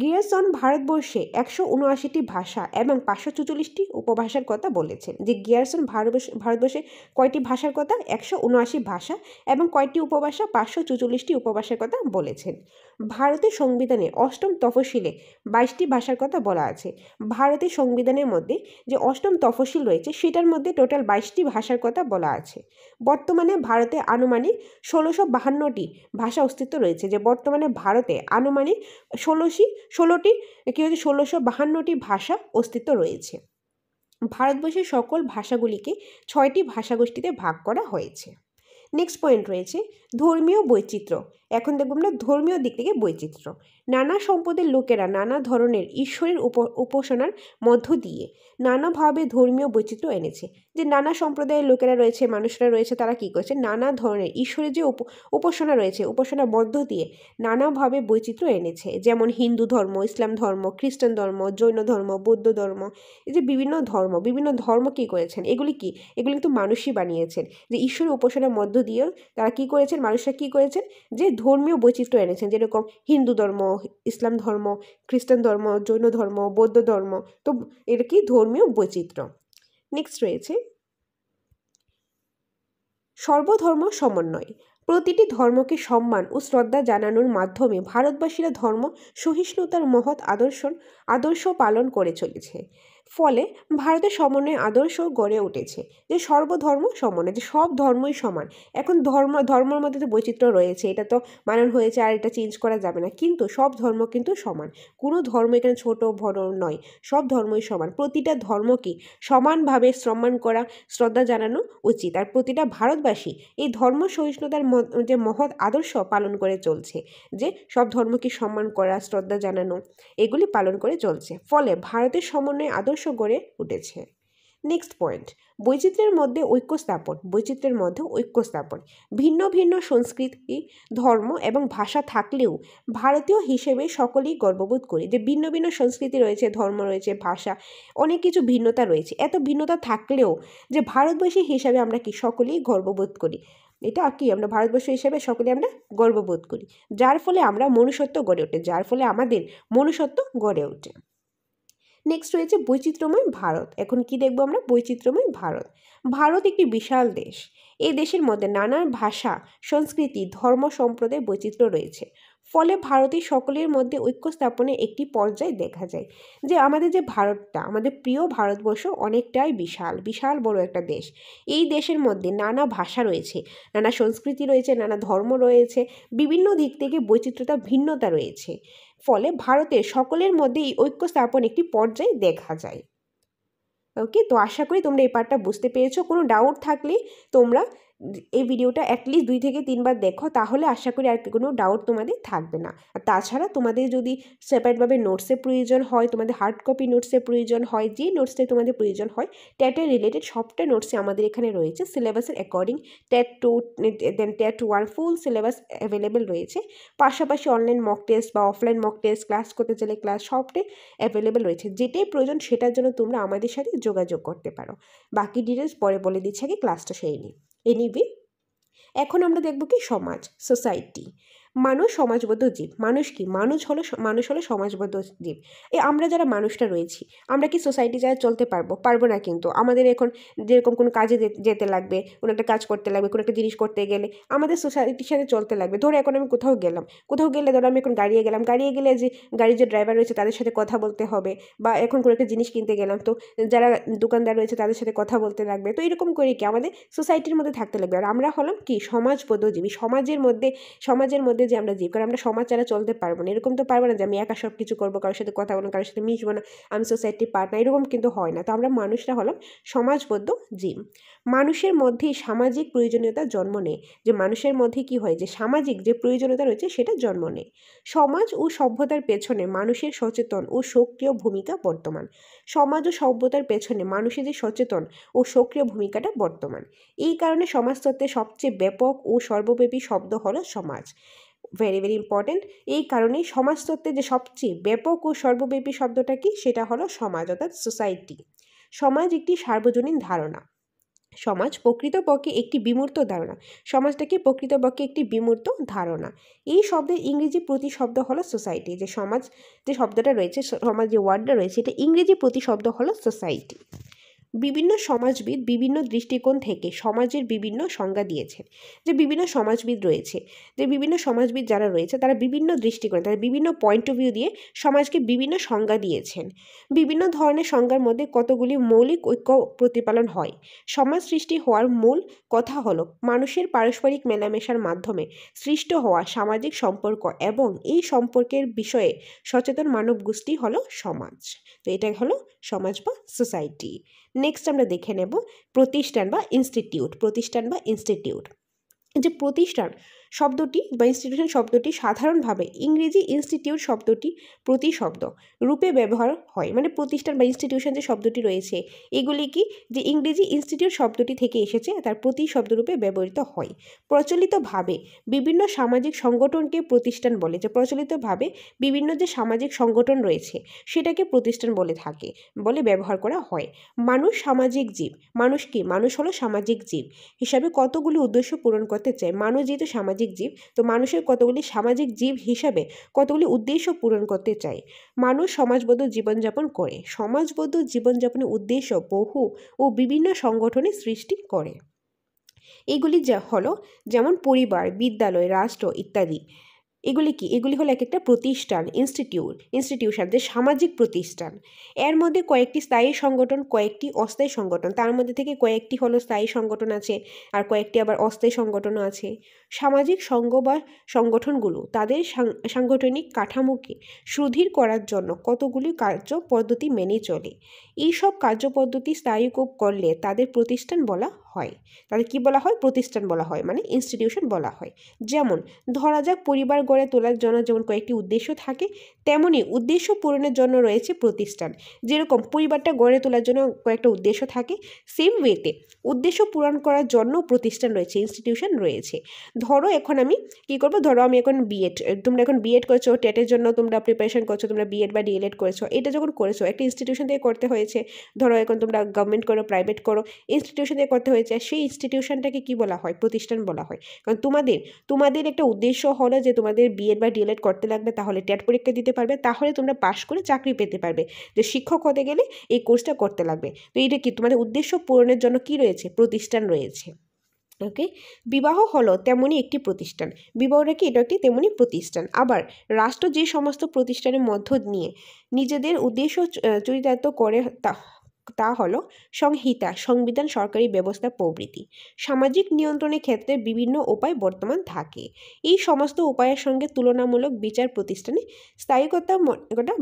গিয়ারসন ভারতবর্ষে 179টি ভাষা এবং 544টি উপভাষার কথা বলেছেন। যে গিয়ারসন ভারতবর্ষে কয়টি ভাষার কথা? 179 ভাষা এবং কয়টি উপভাষা? 544টি উপভাষার কথা বলেছেন। ভারতের সংবিধানে অষ্টম তফসিলে 22টি ভাষার কথা বলা আছে। ভারতের সংবিধানের মধ্যে যে অষ্টম তফসিল রয়েছে সেটার মধ্যে টোটাল 22টি ভাষার কথা বলা আছে। বর্তমানে ভারতে আনুমানিক 1652টি ভাষা অস্তিত্ব রয়েছে। যে বর্তমানে ভারতে আনুমানিক 1652টি ভাষা অস্তিত্ব রয়েছে। ভারতবর্ষের সকল ভাষাগুলিকে 6টি ভাষাগোষ্ঠীতে ভাগ করা হয়েছে। নেক্সট পয়েন্ট রয়েছে ধর্মীয় বৈচিত্র্য। এখন দেখব আমরা ধর্মীয় দিক থেকে বৈচিত্র্য। নানা সম্প্রদায়ের লোকেরা নানা ধরনের ঈশ্বরের উপাসনার মধ্য দিয়ে নানাভাবে ধর্মীয় বৈচিত্র্য এনেছে। যে নানা সম্প্রদায়ের লোকেরা রয়েছে, মানুষরা রয়েছে, তারা কী করেছে? নানা ধরনের ঈশ্বরের যে উপাসনা রয়েছে, উপাসনার মধ্য দিয়ে নানাভাবে বৈচিত্র্য এনেছে। যেমন হিন্দু ধর্ম, ইসলাম ধর্ম, খ্রিস্টান ধর্ম, জৈন ধর্ম, বৌদ্ধ ধর্ম, এই যে বিভিন্ন ধর্ম কী করেছেন? এগুলি কিন্তু মানুষই বানিয়েছেন। যে ঈশ্বরের উপাসনার মধ্য দিয়েও তারা কী করেছেন? মানুষরা কী করেছেন? যে ধর্মীয় বৈচিত্র্য এনেছেন। যেরকম হিন্দু ধর্ম, ইসলাম ধর্ম, খ্রিস্টান ধর্ম, জৈন ধর্ম, বৌদ্ধ ধর্ম, তো এটা কি ধর্মীয় বৈচিত্র্য। নেক্সট রয়েছে সর্বধর্ম সমন্বয়। প্রতিটি ধর্মকে সম্মান ও শ্রদ্ধা জানানোর মাধ্যমে ভারতবাসীরা ধর্ম সহিষ্ণুতার মহৎ আদর্শ পালন করে চলেছে। ফলে ভারতের সমন্বয় আদর্শ গড়ে উঠেছে। যে সর্বধর্ম সমন্বয়, যে সব ধর্মই সমান। এখন ধর্মের মধ্যে তো বৈচিত্র্য রয়েছে, এটা তো মানানো হয়েছে, আর এটা চেঞ্জ করা যাবে না, কিন্তু সব ধর্ম কিন্তু সমান। কোনো ধর্ম এখানে ছোট বড় নয়, সব ধর্মই সমান। প্রতিটা ধর্মকে সমানভাবে সম্মান করা, শ্রদ্ধা জানানো উচিত। আর প্রতিটা ভারতবাসী এই ধর্ম সহিষ্ণুতার যে মহৎ আদর্শ পালন করে চলছে, যে সব ধর্মকে সম্মান করা, শ্রদ্ধা জানানো, এগুলি পালন করে চলছে। ফলে ভারতের সমন্বয়ে আদর্শ গড়ে উঠেছে। নেক্সট পয়েন্ট বৈচিত্র্যের মধ্যে ঐক্য স্থাপন। ভিন্ন ভিন্ন সংস্কৃতি, ধর্ম এবং ভাষা থাকলেও ভারতীয় হিসেবে সকলেই গর্ববোধ করি। যে ভিন্ন ভিন্ন সংস্কৃতি রয়েছে, ধর্ম রয়েছে, ভাষা, অনেক কিছু ভিন্নতা রয়েছে। এত ভিন্নতা থাকলেও যে ভারতবাসী হিসাবে আমরা কি সকলেই গর্ববোধ করি। এটা কি আমরা ভারতবর্ষ হিসেবে সকলে আমরা গর্ববোধ করি, যার ফলে আমরা মনুষ্যত্ব গড়ে ওঠে, যার ফলে আমাদের মনুষ্যত্ব গড়ে ওঠে। নেক্সট রয়েছে বৈচিত্র্যময় ভারত। এখন কি দেখব আমরা? বৈচিত্র্যময় ভারত। ভারত একটি বিশাল দেশ। এই দেশের মধ্যে নানা ভাষা, সংস্কৃতি, ধর্ম, সম্প্রদায় বৈচিত্র্য রয়েছে। ফলে ভারতের সকলের মধ্যে ঐক্য স্থাপনে একটি পর্যায় দেখা যায়। যে আমাদের যে ভারতটা, আমাদের প্রিয় ভারতবর্ষ অনেকটাই বিশাল বড় একটা দেশ। এই দেশের মধ্যে নানা ভাষা রয়েছে, নানা সংস্কৃতি রয়েছে, নানা ধর্ম রয়েছে, বিভিন্ন দিক থেকে বৈচিত্র্যতা, ভিন্নতা রয়েছে। ফলে ভারতের সকলের মধ্যে এই ঐক্য স্থাপন একটি পর্যায়ে দেখা যায়। ওকে, তো আশা করি তোমরা এই পার্টটা বুঝতে পেরেছো। কোনো ডাউট থাকলে তোমরা এই ভিডিওটা অ্যাটলিস্ট 2 থেকে 3 বার দেখো, তাহলে আশা করি আর কোনো ডাউট তোমাদের থাকবে না। আর তাছাড়া তোমাদের যদি সেপারেটভাবে নোটসের প্রয়োজন হয়, তোমাদের হার্ড কপি নোটসের প্রয়োজন হয়, যে নোটসটাই তোমাদের প্রয়োজন হয়, ট্যাটের রিলেটেড সবটা নোটসে আমাদের এখানে রয়েছে সিলেবাসের অ্যাকর্ডিং। ট্যাট 2 দেন ট্যাট 1 ফুল সিলেবাস অ্যাভেলেবেল রয়েছে। পাশাপাশি অনলাইন মক টেস্ট বা অফলাইন মক টেস্ট, ক্লাস করতে চাইলে ক্লাস, সবটাই অ্যাভেলেবেল রয়েছে। যেটাই প্রয়োজন সেটার জন্য তোমরা আমাদের সাথে যোগাযোগ করতে পারো। বাকি ডিটেলস পরে বলে দিচ্ছি, আগে ক্লাসটা সেরে নিই। এনিওয়ে, এখন আমরা দেখব কি সমাজ, সোসাইটি। মানুষ সমাজবদ্ধ জীব। মানুষ কি? মানুষ হলো সমাজবদ্ধ জীব। আমরা যারা মানুষটা রয়েছি, আমরা কি সোসাইটি যারা চলতে পারবো না। কিন্তু আমাদের এখন যেরকম কোনো কাজে যেতে লাগবে, কোনো একটা কাজ করতে লাগবে, কোনো একটা জিনিস করতে গেলে আমাদের সোসাইটির সাথে চলতে লাগবে। ধরো এখন আমি কোথাও গেলে ধরো আমি এখন গাড়িয়ে গেলে যে গাড়ির যে ড্রাইভার রয়েছে তাদের সাথে কথা বলতে হবে, বা এখন কোনো একটা জিনিস কিনতে গেলাম, তো যারা দোকানদার রয়েছে তাদের সাথে কথা বলতে লাগবে। তো এরকম করে কি আমাদের সোসাইটির মধ্যে থাকতে লাগবে। আর আমরা হলাম কি? সমাজবদ্ধ জীবী। সমাজের মধ্যে যে আমরা জীব, কারণ আমরা সমাজ ছাড়া চলতে পারবো না। এরকম তো পারবো না যে আমি একা সব কিছু করবো, কারোর সাথে কথা বলবো, কারোর সাথে মিশবো না, আমি সোসাইটির পার্ট না, এরকম কিন্তু হয় না। তো আমরা মানুষরা হলাম সমাজবদ্ধ জীব। মানুষের মধ্যে সামাজিক প্রয়োজনীয়তা জন্ম নেয়। যে মানুষের মধ্যে কি হয়, যে সামাজিক যে প্রয়োজনীয়তা রয়েছে সেটা জন্ম নেয়। সমাজ ও সভ্যতার পেছনে মানুষের সচেতন ও সক্রিয় ভূমিকা বর্তমান। সমাজ ও সভ্যতার পেছনে মানুষের যে সচেতন ও সক্রিয় ভূমিকাটা বর্তমান। এই কারণে সমাজতত্ত্বের সবচেয়ে ব্যাপক ও সর্বব্যাপী শব্দ হলো সমাজ। Very very important. এই কারণেই সমাজতত্ত্বে যে সবচেয়ে ব্যাপক ও সর্বব্যাপী শব্দটা কি? সেটা হলো সমাজ, অর্থাৎ সোসাইটি। সমাজ একটি সার্বজনীন ধারণা। সমাজ প্রকৃতপক্ষে একটি বিমূর্ত ধারণা। সমাজটাকে প্রকৃতপক্ষে একটি বিমূর্ত ধারণা। এই শব্দের ইংরেজি প্রতিশব্দ হলো সোসাইটি। যে সমাজ যে শব্দটা রয়েছে, সমাজ যে ওয়ার্ডটা রয়েছে, এটা ইংরেজি প্রতিশব্দ হলো সোসাইটি। বিভিন্ন সমাজবিদ বিভিন্ন দৃষ্টিকোণ থেকে সমাজের বিভিন্ন সংজ্ঞা দিয়েছেন। যে বিভিন্ন সমাজবিদ রয়েছে, যে বিভিন্ন সমাজবিদ যারা রয়েছে তারা বিভিন্ন দৃষ্টিকোণ, তারা বিভিন্ন পয়েন্ট অফ ভিউ দিয়ে সমাজকে বিভিন্ন সংজ্ঞা দিয়েছেন। বিভিন্ন ধরনের সংজ্ঞার মধ্যে কতগুলি মৌলিক ঐক্য প্রতিপালন হয়। সমাজ সৃষ্টি হওয়ার মূল কথা হলো মানুষের পারস্পরিক মেলামেশার মাধ্যমে সৃষ্ট হওয়া সামাজিক সম্পর্ক এবং এই সম্পর্কের বিষয়ে সচেতন মানব গোষ্ঠী হলো সমাজ। তো এটা হলো সমাজ বা সোসাইটি। নেক্সট আমরা দেখে নেব প্রতিষ্ঠান বা ইনস্টিটিউট। প্রতিষ্ঠান বা ইনস্টিটিউট, যে প্রতিষ্ঠান শব্দটি বা ইনস্টিটিউশন শব্দটি সাধারণভাবে ইংরেজি ইনস্টিটিউট শব্দটি প্রতিশব্দ রূপে ব্যবহার হয়। মানে প্রতিষ্ঠান বা ইনস্টিটিউশন যে শব্দটি রয়েছে এগুলি কি যে ইংরেজি ইনস্টিটিউট শব্দটি থেকে এসেছে, তার প্রতিশব্দ রূপে ব্যবহৃত হয়। প্রচলিতভাবে বিভিন্ন সামাজিক সংগঠনকে প্রতিষ্ঠান বলে। যে প্রচলিতভাবে বিভিন্ন যে সামাজিক সংগঠন রয়েছে সেটাকে প্রতিষ্ঠান বলে থাকে, বলে ব্যবহার করা হয়। মানুষ সামাজিক জীব। মানুষ কি? মানুষ হলো সামাজিক জীব হিসাবে কতগুলি উদ্দেশ্য পূরণ করতে চায়। মানুষ যেহেতু সামাজিক জীব, তো মানুষের কতগুলি সামাজিক জীব হিসাবে কতগুলি উদ্দেশ্য পূরণ করতে চায়। মানুষ সমাজবদ্ধ জীবনযাপন করে। সমাজবদ্ধ জীবনযাপনের উদ্দেশ্য বহু ও বিভিন্ন সংগঠনের সৃষ্টি করে। এগুলি যা হলো যেমন পরিবার, বিদ্যালয়, রাষ্ট্র ইত্যাদি। এগুলি কি? এগুলি হলো এক একটা প্রতিষ্ঠান, ইনস্টিটিউশন, যে সামাজিক প্রতিষ্ঠান। এর মধ্যে কয়েকটি স্থায়ী সংগঠন, কয়েকটি অস্থায়ী সংগঠন। তার মধ্যে থেকে কয়েকটি হলো স্থায়ী সংগঠন আছে, আর কয়েকটি আবার অস্থায়ী সংগঠনও আছে। সামাজিক সংঘ বা সংগঠনগুলো তাদের সাংগঠনিক কাঠামোকে সুদৃঢ় করার জন্য কতগুলি কার্য পদ্ধতি মেনে চলে। এইসব কার্যপদ্ধতি স্থায়ী করলে তাদের প্রতিষ্ঠান বলা হয়। তাদের কি বলা হয়? প্রতিষ্ঠান বলা হয়, মানে ইনস্টিটিউশন বলা হয়। যেমন ধরা যাক পরিবার গড়ে তোলার জন্য যেমন কয়েকটি উদ্দেশ্য থাকে, তেমনি উদ্দেশ্য পূরণের জন্য রয়েছে প্রতিষ্ঠান। যেরকম পরিবারটা গড়ে তোলার জন্য কয়েকটা উদ্দেশ্য থাকে, সেম ওয়েতে উদ্দেশ্য পূরণ করার জন্য প্রতিষ্ঠান রয়েছে, ইনস্টিটিউশন রয়েছে। ধরো এখন আমি কি করব, ধরো আমি এখন বিএড, তোমরা এখন বিএড করছো, টেটের জন্য তোমরা প্রিপারেশন করছো, তোমরা বিএড বা ডিএলএড করেছো। এটা যখন করেছো একটা ইনস্টিটিউশন থেকে করতে হয়েছে। ধরো এখন তোমরা গভর্নমেন্ট করো, প্রাইভেট করো, ইনস্টিটিউশন থেকে করতে হয়েছে, সেই ইনস্টিটিউশনটাকে কি বলা হয়? প্রতিষ্ঠান বলা হয়। কারণ তোমাদের একটা উদ্দেশ্য হলো যে তোমাদের বিএড বা ডিএলএড করতে লাগবে, তাহলে টেট পরীক্ষা দিতে পারবে, তাহলে তোমরা পাশ করে চাকরি পেতে পারবে। যে শিক্ষক হতে গেলে এই কোর্সটা করতে লাগবে। তো এটা কি? তোমাদের উদ্দেশ্য পূরণের জন্য কি রয়েছে? প্রতিষ্ঠান রয়েছে। ওকে, বিবাহ হলো তেমনই একটি প্রতিষ্ঠান। বিবাহটা কি? এটা একটি তেমনই প্রতিষ্ঠান। আবার রাষ্ট্র যে সমস্ত প্রতিষ্ঠানের মধ্য নিয়ে নিজেদের উদ্দেশ্য চরিতার্থ করে তা হলো সংহিতা, সংবিধান, সরকারি ব্যবস্থা প্রভৃতি। সামাজিক নিয়ন্ত্রণের ক্ষেত্রে বিভিন্ন উপায় বর্তমান থাকে। এই সমস্ত উপায়ের সঙ্গে তুলনামূলক বিচার প্রতিষ্ঠানে স্থায়িকতা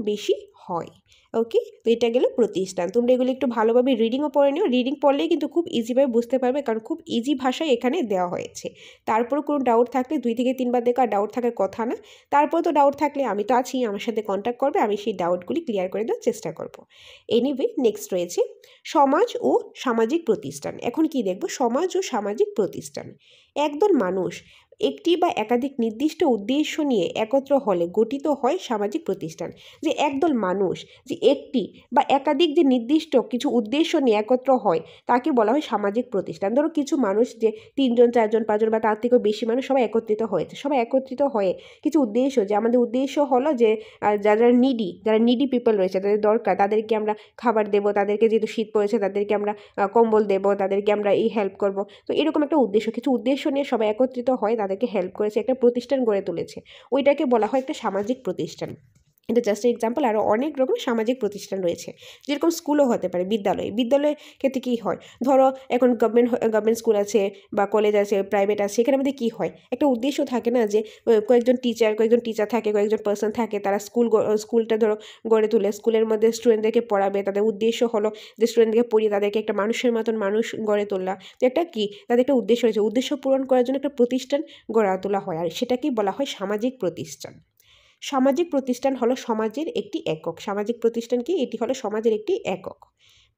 বেশি হয়। ওকে, তো এটা গেল প্রতিষ্ঠান। তোমরা এগুলো একটু ভালোভাবে রিডিংও পড়ে নিও। রিডিং পড়লেই কিন্তু খুব ইজিভাবে বুঝতে পারবে, কারণ খুব ইজি ভাষায় এখানে দেওয়া হয়েছে। তারপর কোনো ডাউট থাকলে 2 থেকে 3 বার দেখো, আর ডাউট থাকার কথা না। তারপর তো ডাউট থাকলে আমি তো আছি, আমার সাথে কন্ট্যাক্ট করবে, আমি সেই ডাউটগুলি ক্লিয়ার করে দেওয়ার চেষ্টা করব। এনিওয়ে, নেক্সট রয়েছে সমাজ ও সামাজিক প্রতিষ্ঠান। এখন কি দেখব? সমাজ ও সামাজিক প্রতিষ্ঠান। একদল মানুষ একটি বা একাধিক নির্দিষ্ট উদ্দেশ্য নিয়ে একত্র হলে গঠিত হয় সামাজিক প্রতিষ্ঠান। যে একদল মানুষ যে একটি বা একাধিক যে নির্দিষ্ট কিছু উদ্দেশ্য নিয়ে একত্র হয় তাকে বলা হয় সামাজিক প্রতিষ্ঠান। ধরো কিছু মানুষ যে 3 জন 4 জন 5 জন বা তার থেকেও বেশি মানুষ সবাই একত্রিত হয়েছে, সবাই একত্রিত হয়ে কিছু উদ্দেশ্য, যে আমাদের উদ্দেশ্য হলো যে যারা নিডি পিপল রয়েছে, তাদের দরকার, তাদেরকে আমরা খাবার দেবো, তাদেরকে যেহেতু শীত পড়েছে তাদেরকে আমরা কম্বল দেবো, তাদেরকে আমরা এই হেল্প করব। তো এরকম একটা উদ্দেশ্য, কিছু উদ্দেশ্য নিয়ে সবাই একত্রিত হয়, তাদেরকে হেল্প করেছে, একটা প্রতিষ্ঠান গড়ে তুলেছে, ওইটাকে বলা হয় একটা সামাজিক প্রতিষ্ঠান। এটা জাস্ট এক্সাম্পল, আরও অনেক রকম সামাজিক প্রতিষ্ঠান রয়েছে। যেরকম স্কুলও হতে পারে, বিদ্যালয়ের ক্ষেত্রে কী হয়? ধরো এখন গভর্নমেন্ট স্কুল আছে বা কলেজ আছে, প্রাইভেট আছে, সেখানে আমাদের কী হয়? একটা উদ্দেশ্য থাকে না, যে কয়েকজন টিচার থাকে, কয়েকজন পার্সন থাকে, তারা স্কুলটা ধরো গড়ে তুলে, স্কুলের মধ্যে স্টুডেন্টদেরকে পড়াবে। তাদের উদ্দেশ্য হলো যে স্টুডেন্টদেরকে পড়িয়ে তাদেরকে একটা মানুষের মতন মানুষ গড়ে তোলা। তো একটা কি, তাদের একটা উদ্দেশ্য রয়েছে, উদ্দেশ্য পূরণ করার জন্য একটা প্রতিষ্ঠান গড়ে তোলা হয়, আর সেটাকেই বলা হয় সামাজিক প্রতিষ্ঠান। সামাজিক প্রতিষ্ঠান হলো সমাজের একটি একক। সামাজিক প্রতিষ্ঠান কি? এটি হলো সমাজের একটি একক।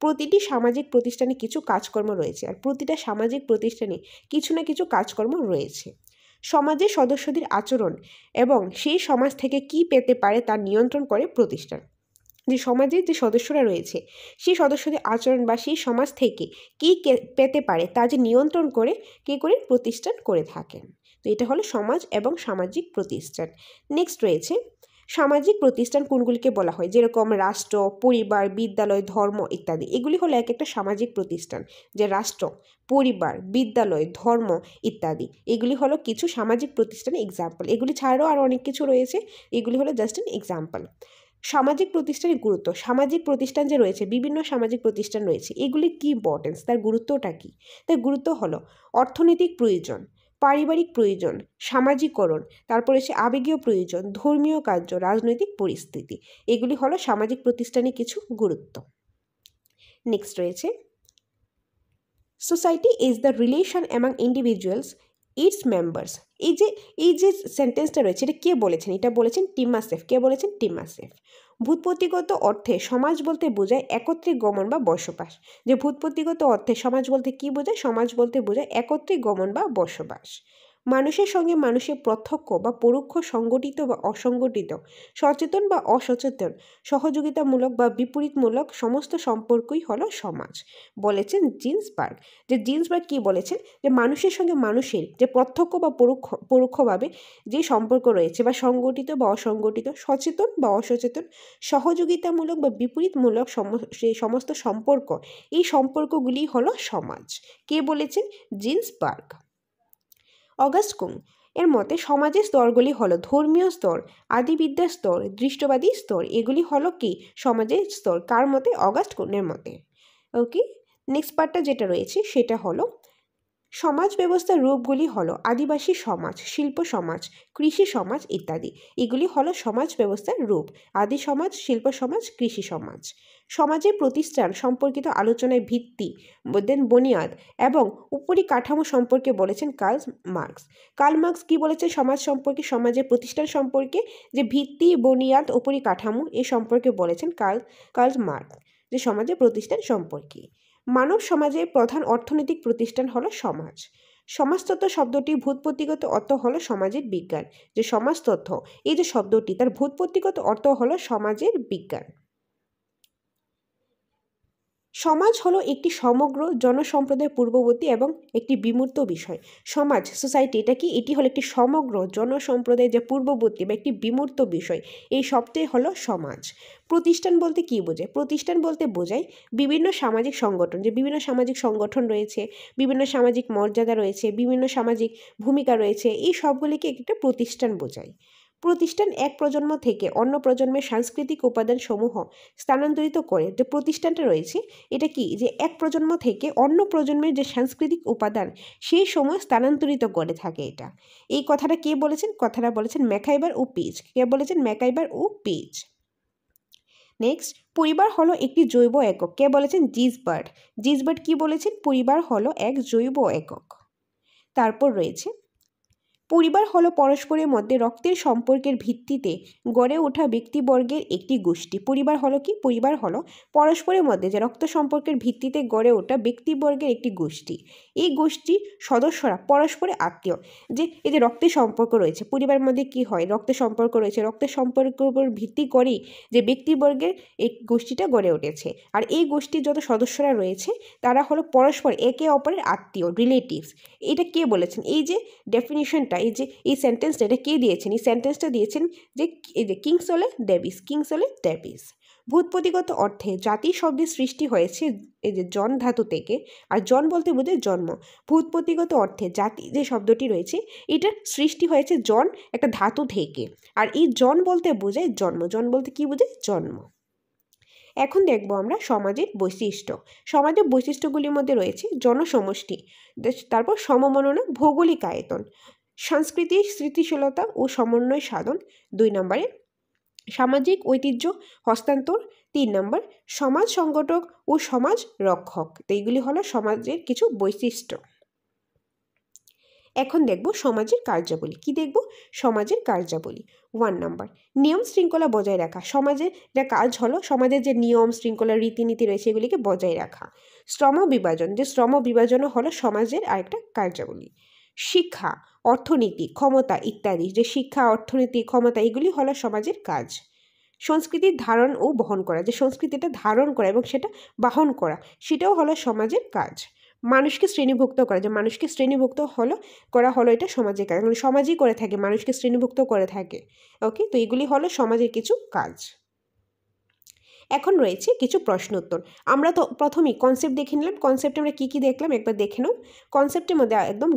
প্রতিটি সামাজিক প্রতিষ্ঠানে কিছু কাজকর্ম রয়েছে, আর প্রতিটা সামাজিক প্রতিষ্ঠানে কিছু না কিছু কাজকর্ম রয়েছে। সমাজের সদস্যদের আচরণ এবং সেই সমাজ থেকে কি পেতে পারে তা নিয়ন্ত্রণ করে প্রতিষ্ঠান। যে সমাজের যে সদস্যরা রয়েছে সেই সদস্যদের আচরণ বা সেই সমাজ থেকে কী পেতে পারে তা যে নিয়ন্ত্রণ করে প্রতিষ্ঠান করে থাকেন। তো এটা হলো সমাজ এবং সামাজিক প্রতিষ্ঠান। নেক্সট রয়েছে সামাজিক প্রতিষ্ঠান কোনগুলিকে বলা হয়, যেরকম রাষ্ট্র, পরিবার, বিদ্যালয়, ধর্ম ইত্যাদি। এগুলি হলো এক একটা সামাজিক প্রতিষ্ঠান। যে রাষ্ট্র, পরিবার, বিদ্যালয়, ধর্ম ইত্যাদি এগুলি হলো কিছু সামাজিক প্রতিষ্ঠানের এক্সাম্পল। এগুলি ছাড়াও আরও অনেক কিছু রয়েছে, এগুলি হলো জাস্ট অ্যান এক্সাম্পল। সামাজিক প্রতিষ্ঠানের গুরুত্ব। সামাজিক প্রতিষ্ঠান যে রয়েছে, বিভিন্ন সামাজিক প্রতিষ্ঠান রয়েছে, এগুলির কী ইম্পর্টেন্স, তার গুরুত্বটা কী? তার গুরুত্ব হলো অর্থনৈতিক প্রয়োজন, পারিবারিক প্রয়োজন, সামাজিকরণ, তারপরে সে আবেগীয় প্রয়োজন, ধর্মীয় কার্য, রাজনৈতিক পরিস্থিতি। এগুলি হলো সামাজিক প্রতিষ্ঠানের কিছু গুরুত্ব। নেক্সট রয়েছে society is the relation among individuals it's members. এই যে সেন্টেন্সটা রয়েছে, এটা কে বলেছেন? এটা বলেছেন টিমাসেফ। কে বলেছেন? টিমাসেফ। ভূতপত্তিগত অর্থে সমাজ বলতে বোঝায় একত্রে গমন বা বসবাস। যে ভূতপত্তিগত অর্থে সমাজ বলতে কি বোঝায়? সমাজ বলতে বোঝায় একত্রে গমন বা বসবাস। মানুষের সঙ্গে মানুষের প্রত্যক্ষ বা পরোক্ষ, সংগঠিত বা অসংগঠিত, সচেতন বা অসচেতন, সহযোগিতামূলক বা বিপরীতমূলক সমস্ত সম্পর্কই হলো সমাজ, বলেছেন জিন্সবার্গ। যে জিন্সবার্গ কি বলেছেন? যে মানুষের সঙ্গে মানুষের যে প্রত্যক্ষ বা পরোক্ষভাবে যে সম্পর্ক রয়েছে, বা সংগঠিত বা অসংগঠিত, সচেতন বা অসচেতন, সহযোগিতামূলক বা বিপরীতমূলক সেই সমস্ত সম্পর্ক, এই সম্পর্কগুলি হলো সমাজ। কে বলেছেন? জিন্সবার্গ। অগাস্ট কুং এর মতে সমাজের স্তরগুলি হলো ধর্মীয় স্তর, আদিবিদ্যার স্তর, দৃষ্টবাদী স্তর। এগুলি হলো কি সমাজের স্তর। কার মতে? অগাস্ট কুংয়ের মতে। ওকে, নেক্সট পার্টটা যেটা রয়েছে সেটা হলো সমাজ ব্যবস্থার রূপগুলি হলো আদিবাসী সমাজ, শিল্প সমাজ, কৃষি সমাজ ইত্যাদি। এগুলি হলো সমাজ ব্যবস্থার রূপ: আদি সমাজ, শিল্প সমাজ, কৃষি সমাজ। সমাজের প্রতিষ্ঠান সম্পর্কিত আলোচনায় ভিত্তি, বুনিয়াদ এবং উপরিকাঠামো সম্পর্কে বলেছেন কার্ল মার্কস। কার্ল মার্কস কি বলেছেন সমাজ সম্পর্কে, সমাজের প্রতিষ্ঠান সম্পর্কে? যে ভিত্তি, বুনিয়াদ, উপরিকাঠামো এই সম্পর্কে বলেছেন কার্ল মার্কস, যে সমাজের প্রতিষ্ঠান সম্পর্কে। মানব সমাজের প্রধান অর্থনৈতিক প্রতিষ্ঠান হলো সমাজ। সমাজতত্ত্ব শব্দটির ভূতপত্তিগত অর্থ হলো সমাজের বিজ্ঞান। যে সমাজতত্ত্ব এই যে শব্দটি, তার ভূতপত্তিগত অর্থ হলো সমাজের বিজ্ঞান। সমাজ হলো একটি সমগ্র জনসম্প্রদায়ের পূর্ববর্তী এবং একটি বিমূর্ত বিষয়। সমাজ, সোসাইটি, এটা কি? এটি হলো একটি সমগ্র জনসম্প্রদায়ের যে পূর্ববর্তী বা একটি বিমূর্ত বিষয়, এই সবটাই হলো সমাজ। প্রতিষ্ঠান বলতে কী বোঝায়? প্রতিষ্ঠান বলতে বোঝায় বিভিন্ন সামাজিক সংগঠন। যে বিভিন্ন সামাজিক সংগঠন রয়েছে, বিভিন্ন সামাজিক মর্যাদা রয়েছে, বিভিন্ন সামাজিক ভূমিকা রয়েছে, এই সবগুলিকে একটা প্রতিষ্ঠান বোঝায়। প্রতিষ্ঠান এক প্রজন্ম থেকে অন্য প্রজন্মের সাংস্কৃতিক উপাদান সমূহ স্থানান্তরিত করে। যে প্রতিষ্ঠানটা রয়েছে এটা কি? যে এক প্রজন্ম থেকে অন্য প্রজন্মের যে সাংস্কৃতিক উপাদান সেই সময় স্থানান্তরিত করে থাকে এটা। এই কথাটা কে বলেছেন? কথাটা বলেছেন ম্যাকাইবার ও পিজ। কে বলেছেন? ম্যাকাইবার ও পিজ। নেক্সট, পরিবার হলো একটি জৈব একক। কে বলেছেন? জিসবার্ড। জিসবার্ড কি বলেছেন? পরিবার হলো এক জৈব একক। তারপর রয়েছে পরিবার হলো পরস্পরের মধ্যে রক্তের সম্পর্কের ভিত্তিতে গড়ে ওঠা ব্যক্তিবর্গের একটি গোষ্ঠী। পরিবার হলো কি? পরিবার হলো পরস্পরের মধ্যে যে রক্ত সম্পর্কের ভিত্তিতে গড়ে ওঠা ব্যক্তিবর্গের একটি গোষ্ঠী। এই গোষ্ঠীর সদস্যরা পরস্পরের আত্মীয়। যে এই যে রক্তের সম্পর্ক রয়েছে, পরিবারের মধ্যে কি হয়? রক্তের সম্পর্ক রয়েছে, রক্তের সম্পর্কের উপর ভিত্তি করেই যে ব্যক্তিবর্গের এই গোষ্ঠীটা গড়ে উঠেছে। আর এই গোষ্ঠীর যত সদস্যরা রয়েছে তারা হলো পরস্পর একে অপরের আত্মীয়, রিলেটিভস। এটা কে বলেছেন? এই যে ডেফিনিশনটা, এই সেন্টেন্সটা এটা কে দিয়েছেন? এই সেন্টেন্সটা দিয়েছেন যে এই যে কিংসলে ডেভিস। Kingsley Davis. ভূতপত্তিগত অর্থে জাতি শব্দের সৃষ্টি হয়েছে এই যে জন ধাতু থেকে। আর জন বলতে বোঝায় জন্ম। ভূতপত্তিগত অর্থে জাতি যে শব্দটি রয়েছে এটা সৃষ্টি হয়েছে জন একটা ধাতু থেকে। আর এই জন বলতে বোঝায় জন্ম। জন বলতে কি বোঝায়? জন্ম। এখন দেখব আমরা সমাজের বৈশিষ্ট্য। সমাজের বৈশিষ্ট্যগুলির মধ্যে রয়েছে জনসমষ্টি, তারপর সমমননা, ভৌগোলিক আয়তন, সাংস্কৃতিক স্থিতিশীলতা ও সমন্বয় সাধন 2 নম্বরে, সামাজিক ঐতিহ্য হস্তান্তর 3 নম্বর, সমাজ সংগঠক ও সমাজ রক্ষক। তো এইগুলি হলো সমাজের কিছু বৈশিষ্ট্য। এখন দেখব সমাজের কার্যাবলী। কি দেখব? সমাজের কার্যাবলী। 1 নম্বর, নিয়ম শৃঙ্খলা বজায় রাখা। সমাজের একটা কাজ হলো সমাজের যে নিয়ম শৃঙ্খলা রীতিনীতি রয়েছে এগুলিকে বজায় রাখা। শ্রম বিভাজন, যে শ্রম বিভাজনও হলো সমাজের আরেকটা কার্যাবলী। শিক্ষা, অর্থনীতি, ক্ষমতা ইত্যাদি, যে শিক্ষা, অর্থনীতি, ক্ষমতা এগুলি হলো সমাজের কাজ। সংস্কৃতির ধারণ ও বহন করা, যে সংস্কৃতিটা ধারণ করা এবং সেটা বহন করা, সেটাও হলো সমাজের কাজ। মানুষকে শ্রেণীভুক্ত করা, যে মানুষকে শ্রেণীভুক্ত করা হলো এটা সমাজের কাজ, মানে সমাজই করে থাকে, মানুষকে শ্রেণীভুক্ত করে থাকে। ওকে, তো এগুলি হলো সমাজের কিছু কাজ। এখন রয়েছে কিছু প্রশ্ন উত্তর। আমরা তো প্রথমেই কনসেপ্ট দেখে নিলাম। কনসেপ্টে আমরা কী কী দেখলাম একবার দেখে নাও। কনসেপ্টের মধ্যে একদম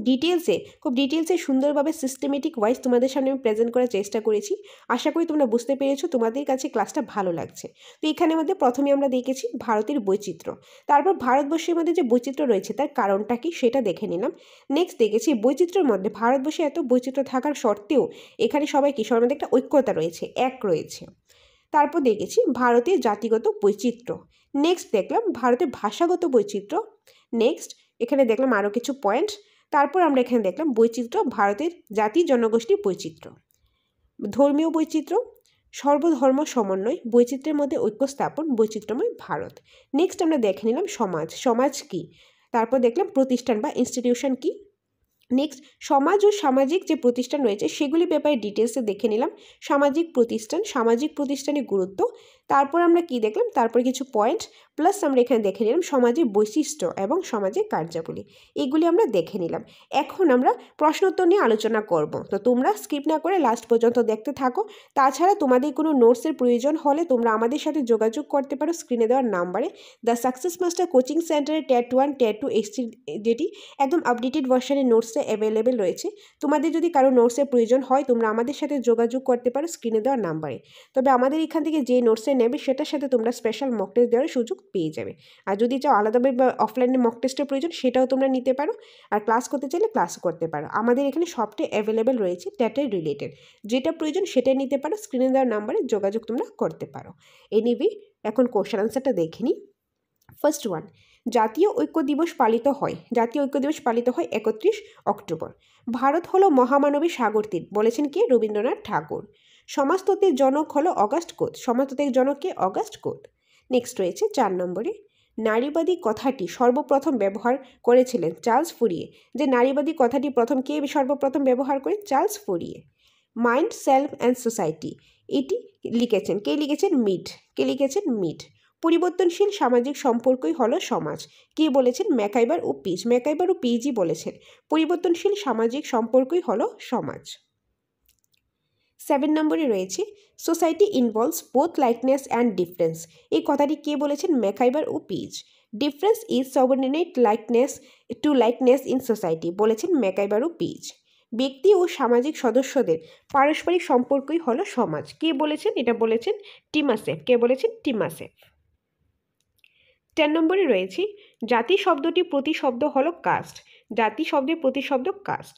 খুব ডিটেলসে সুন্দরভাবে সিস্টেমেটিক ওয়াইজ তোমাদের সামনে আমি প্রেজেন্ট করার চেষ্টা করেছি। আশা করি তোমরা বুঝতে পেরেছো, তোমাদের কাছে ক্লাসটা ভালো লাগছে। তো এখানের মধ্যে প্রথমে আমরা দেখেছি ভারতের বৈচিত্র্য, তারপর ভারতবর্ষের মধ্যে যে বৈচিত্র্য রয়েছে তার কারণটা কি সেটা দেখে নিলাম। নেক্সট দেখেছি বৈচিত্র্যের মধ্যে ভারতবর্ষে এত বৈচিত্র্য থাকার সত্ত্বেও এখানে সবাই কি, সবার মধ্যে একটা ঐক্যতা রয়েছে, এক রয়েছে। তারপর দেখেছি ভারতের জাতিগত বৈচিত্র্য। নেক্সট দেখলাম ভারতের ভাষাগত বৈচিত্র্য। নেক্সট এখানে দেখলাম আরও কিছু পয়েন্ট। তারপর আমরা এখানে দেখলাম বৈচিত্র্য, ভারতের জাতি জনগোষ্ঠীর বৈচিত্র্য, ধর্মীয় বৈচিত্র্য, সর্বধর্ম সমন্বয়, বৈচিত্র্যের মধ্যে ঐক্য স্থাপন, বৈচিত্র্যময় ভারত। নেক্সট আমরা দেখে নিলাম সমাজ কি। তারপর দেখলাম প্রতিষ্ঠান বা ইনস্টিটিউশন কি। নেক্সট সমাজ ও সামাজিক যে প্রতিষ্ঠান রয়েছে সেগুলি ব্যাপারে ডিটেলসে দেখে নিলাম। সামাজিক প্রতিষ্ঠানের গুরুত্ব। তারপর আমরা কি দেখলাম, তারপর কিছু পয়েন্ট প্লাস আমরা এখানে দেখে নিলাম সমাজের বৈশিষ্ট্য এবং সমাজের কার্যাবলী, এগুলি আমরা দেখে নিলাম। এখন আমরা প্রশ্নোত্তর নিয়ে আলোচনা করব, তো তোমরা স্কিপ না করে লাস্ট পর্যন্ত দেখতে থাকো। তাছাড়া তোমাদের কোনো নোটসের প্রয়োজন হলে তোমরা আমাদের সাথে যোগাযোগ করতে পারো স্ক্রিনে দেওয়ার নাম্বারে। দ্য সাকসেস মাস্টার কোচিং সেন্টারে টেট 1 টেট 2 এসসি যেটি একদম আপডেটেড ভার্সনের নোটসে অ্যাভেলেবেল রয়েছে। তোমাদের যদি কারো নোটসের প্রয়োজন হয় তোমরা আমাদের সাথে যোগাযোগ করতে পারো স্ক্রিনে দেওয়ার নাম্বারে। তবে আমাদের এখান থেকে যে নোটসে নেবে সেটার সাথে তোমরা স্পেশাল মক টেস্ট দেওয়ার সুযোগ পেয়ে যাবে। আর যদি চাও আলাদাভাবে বা অফলাইনে মক টেস্টের প্রয়োজন সেটাও তোমরা নিতে পারো। আর ক্লাস করতে চাইলে ক্লাস করতে পারো। আমাদের এখানে সবটাই অ্যাভেলেবেল রয়েছে টেটের রিলেটেড, যেটা প্রয়োজন সেটাই নিতে পারো। স্ক্রিনে দেওয়ার নাম্বারে যোগাযোগ তোমরা করতে পারো। এনিওয়ে, এখন কোশ্চেন আনসারটা দেখে নিই। ফার্স্ট ওয়ান, জাতীয় ঐক্য দিবস পালিত হয় 31 অক্টোবর। ভারত হলো মহামানবী সাগর তীর, বলেছেন কে? রবীন্দ্রনাথ ঠাকুর। সমাজতত্ত্বের জনক হলো অগাস্ট কোত। সমাজতত্ত্বের জনক কে? অগাস্ট কোত। নেক্সট রয়েছে 4 নম্বরে, নারীবাদী কথাটি সর্বপ্রথম ব্যবহার করেছিলেন চার্লস ফুরিয়ে। যে নারীবাদী কথাটি কে সর্বপ্রথম ব্যবহার করেন? চার্লস ফুরিয়ে। মাইন্ড, সেলফ অ্যান্ড সোসাইটি, এটি লিখেছেন কে? লিখেছেন মিড। পরিবর্তনশীল সামাজিক সম্পর্কই হলো সমাজ, কে বলেছেন? ম্যাকাইবার ও পিজই বলেছেন পরিবর্তনশীল সামাজিক সম্পর্কই হলো সমাজ। 7 নম্বরে রয়েছে society involves both likeness and difference. এই কথাটি কে বলেছেন? ম্যাকাইবার ও Page. Difference is subordinate likeness in society, বলেছেন ম্যাকাইবার ও পিজ। ব্যক্তি ও সামাজিক সদস্যদের পারস্পরিক সম্পর্কই হলো সমাজ, কে বলেছেন? এটা বলেছেন টিমাসেফ। 10 নম্বরে রয়েছে জাতি শব্দটি প্রতিশব্দ হলো কাস্ট। জাতি শব্দের প্রতিশব্দ কাস্ট।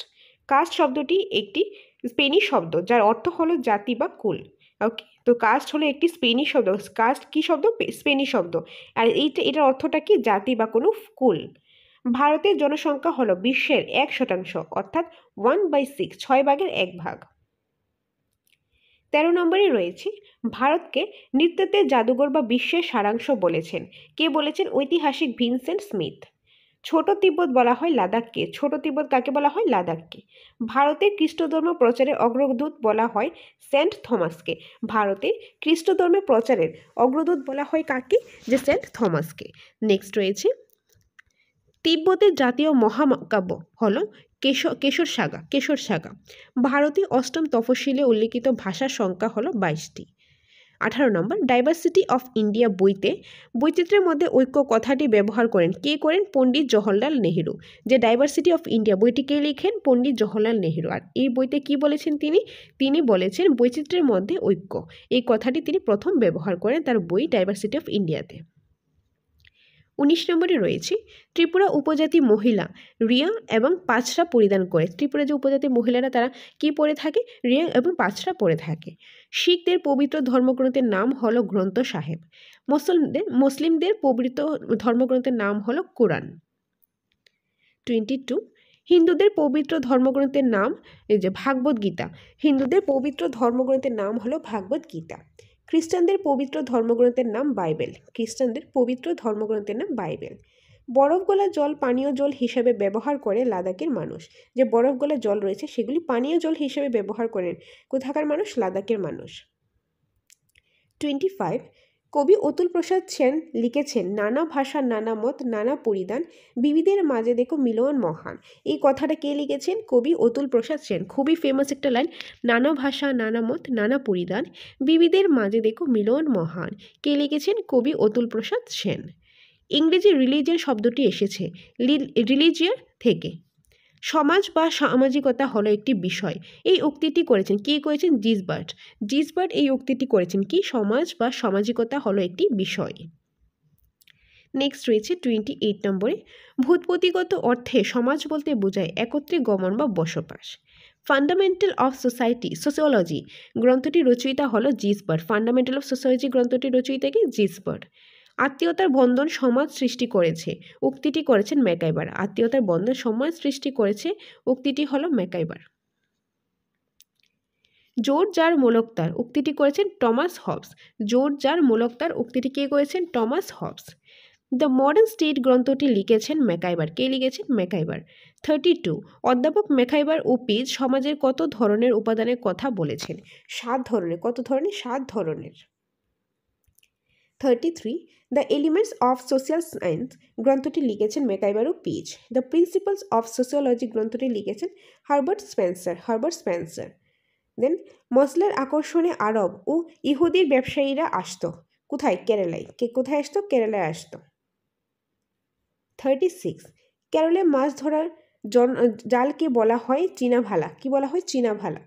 কাস্ট শব্দটি একটি স্পেনিশ শব্দ যার অর্থ হলো জাতি বা কুল। ওকে, তো কাস্ট হলো একটি স্পেনিশ শব্দ। কাস্ট কি শব্দ? স্পেনিশ শব্দ। আর এটার অর্থটা কি? জাতি বা কোনো কুল। ভারতের জনসংখ্যা হলো বিশ্বের 1%, অর্থাৎ 1/6, 6 ভাগের 1 ভাগ। 13 নম্বরে রয়েছে ভারতকে নৃত্যের জাদুঘর বা বিশ্বের সারাংশ বলেছেন, কে বলেছেন? ঐতিহাসিক ভিনসেন্ট স্মিথ। ছোট তিব্বত বলা হয় লাদাখকে। ছোট তিব্বত কাকে বলা হয়? লাদাখকে। ভারতের খ্রিস্টধর্ম প্রচারের অগ্রদূত বলা হয় সেন্ট থমাসকে। ভারতের খ্রিস্টধর্মের প্রচারের অগ্রদূত বলা হয় কাকে? যে সেন্ট থমাসকে। নেক্সট রয়েছে তিব্বতের জাতীয় মহাকাব্য হলো কেশর সাগা। ভারতীয় অষ্টম তফসিলে উল্লিখিত ভাষার সংখ্যা হলো 22টি। 18 নম্বর, ডাইভার্সিটি অফ ইন্ডিয়া বইতে বৈচিত্র্যের মধ্যে ঐক্য কথাটি ব্যবহার করেন পণ্ডিত জওহরলাল নেহেরু। যে ডাইভার্সিটি অফ ইন্ডিয়া বইটি কে লিখেন? পণ্ডিত জওহরলাল নেহেরু। আর এই বইতে কি বলেছেন তিনি বলেছেন বৈচিত্র্যের মধ্যে ঐক্য, এই কথাটি তিনি প্রথম ব্যবহার করেন তার বই ডাইভার্সিটি অফ ইন্ডিয়াতে। 19 নম্বরে রয়েছে ত্রিপুরা উপজাতি মহিলা রিয়া এবং পাঁচরা পরিধান করে। ত্রিপুরা যে উপজাতি মহিলারা তারা কি পরে থাকে? রিয়া এবং পাঁচরা পরে থাকে। শিখদের পবিত্র ধর্মগ্রন্থের নাম হলো গ্রন্থ সাহেব। মুসলিমদের পবিত্র ধর্মগ্রন্থের নাম হলো কোরআন। 22, হিন্দুদের পবিত্র ধর্মগ্রন্থের নাম ভাগবত গীতা। হিন্দুদের পবিত্র ধর্মগ্রন্থের নাম হলো ভাগবত গীতা। খ্রিস্টানদের পবিত্র ধর্মগ্রন্থের নাম বাইবেল। বরফ গলা জল পানীয় জল হিসেবে ব্যবহার করে লাদাখের মানুষ। যে বরফ গলা জল রয়েছে সেগুলি পানীয় জল হিসেবে ব্যবহার করেন কোথাকার মানুষ? লাদাখের মানুষ। 25 কবি অতুল প্রসাদ সেন লিখেছেন নানা ভাষা নানা মত নানা পরিধান বিবিধের মাঝে দেখো মিলন মহান। এই কথাটা কে লিখেছেন? কবি অতুল প্রসাদ সেন। খুবই ফেমাস একটা লাইন, নানা ভাষা নানা মত নানা পরিধান বিবিধের মাঝে দেখো মিলন মহান। কে লিখেছেন? কবি অতুল প্রসাদ সেন। ইংরেজি রিলিজিয়ন শব্দটি এসেছে রিলিজিয়ার থেকে। সমাজ বা সামাজিকতা হলো একটি বিষয়। এই উক্তিটি করেছেন কে? করেছেন জিসবার্ট। জিসবার্ট এই উক্তিটি করেছেন কি? সমাজ বা সামাজিকতা হলো একটি বিষয়। নেক্সট রয়েছে 28 নম্বরে, ভূতপতিগত অর্থে সমাজ বলতে বোঝায় একত্রে গমন বা বসবাস। ফান্ডামেন্টাল অফ সোসাইটি সোসিওলজি গ্রন্থটি রচয়িতা হলো জিসবার্ট। ফান্ডামেন্টাল অফ সোসাইটি গ্রন্থটি রচয়িতা কি? জিসবার্ট। আত্মীয়তার বন্ধন সমাজ সৃষ্টি করেছে, উক্তিটি করেছেন ম্যাকাইবার। আত্মীয়তার বন্ধন সমাজ সৃষ্টি করেছে, উক্তিটি হলো ম্যাকাইবার। জোর যার মূলকতার উক্তিটি করেছেন টমাস হবস। জোর যার মূলকতার উক্তিটি কে করেছেন? Thomas Hobbes. The Modern State গ্রন্থটি লিখেছেন ম্যাকাইবার। কে লিখেছেন? ম্যাকাইবার। 32 অধ্যাপক ম্যাকাইবার ও পিজ সমাজের কত ধরনের উপাদানের কথা বলেছেন? 7 ধরনের। কত ধরনের? 7 ধরনের। 33 the elements of social science গ্রন্থটি লিখেছেন ম্যাকাইবার ও Page. The principles of sociology গ্রন্থটি লিখেছেন হার্বার্ট স্পেন্সার। দেন মশলার আকর্ষণে আরব ও ইহুদির ব্যবসায়ীরা আসতো কোথায়? কেরালায়। কোথায় আসতো? কেরালায় আসতো। 36 কেরলে মাছ ধরার জালকে বলা হয় চীনা ভালা। কি বলা হয়? চীনা ভালা।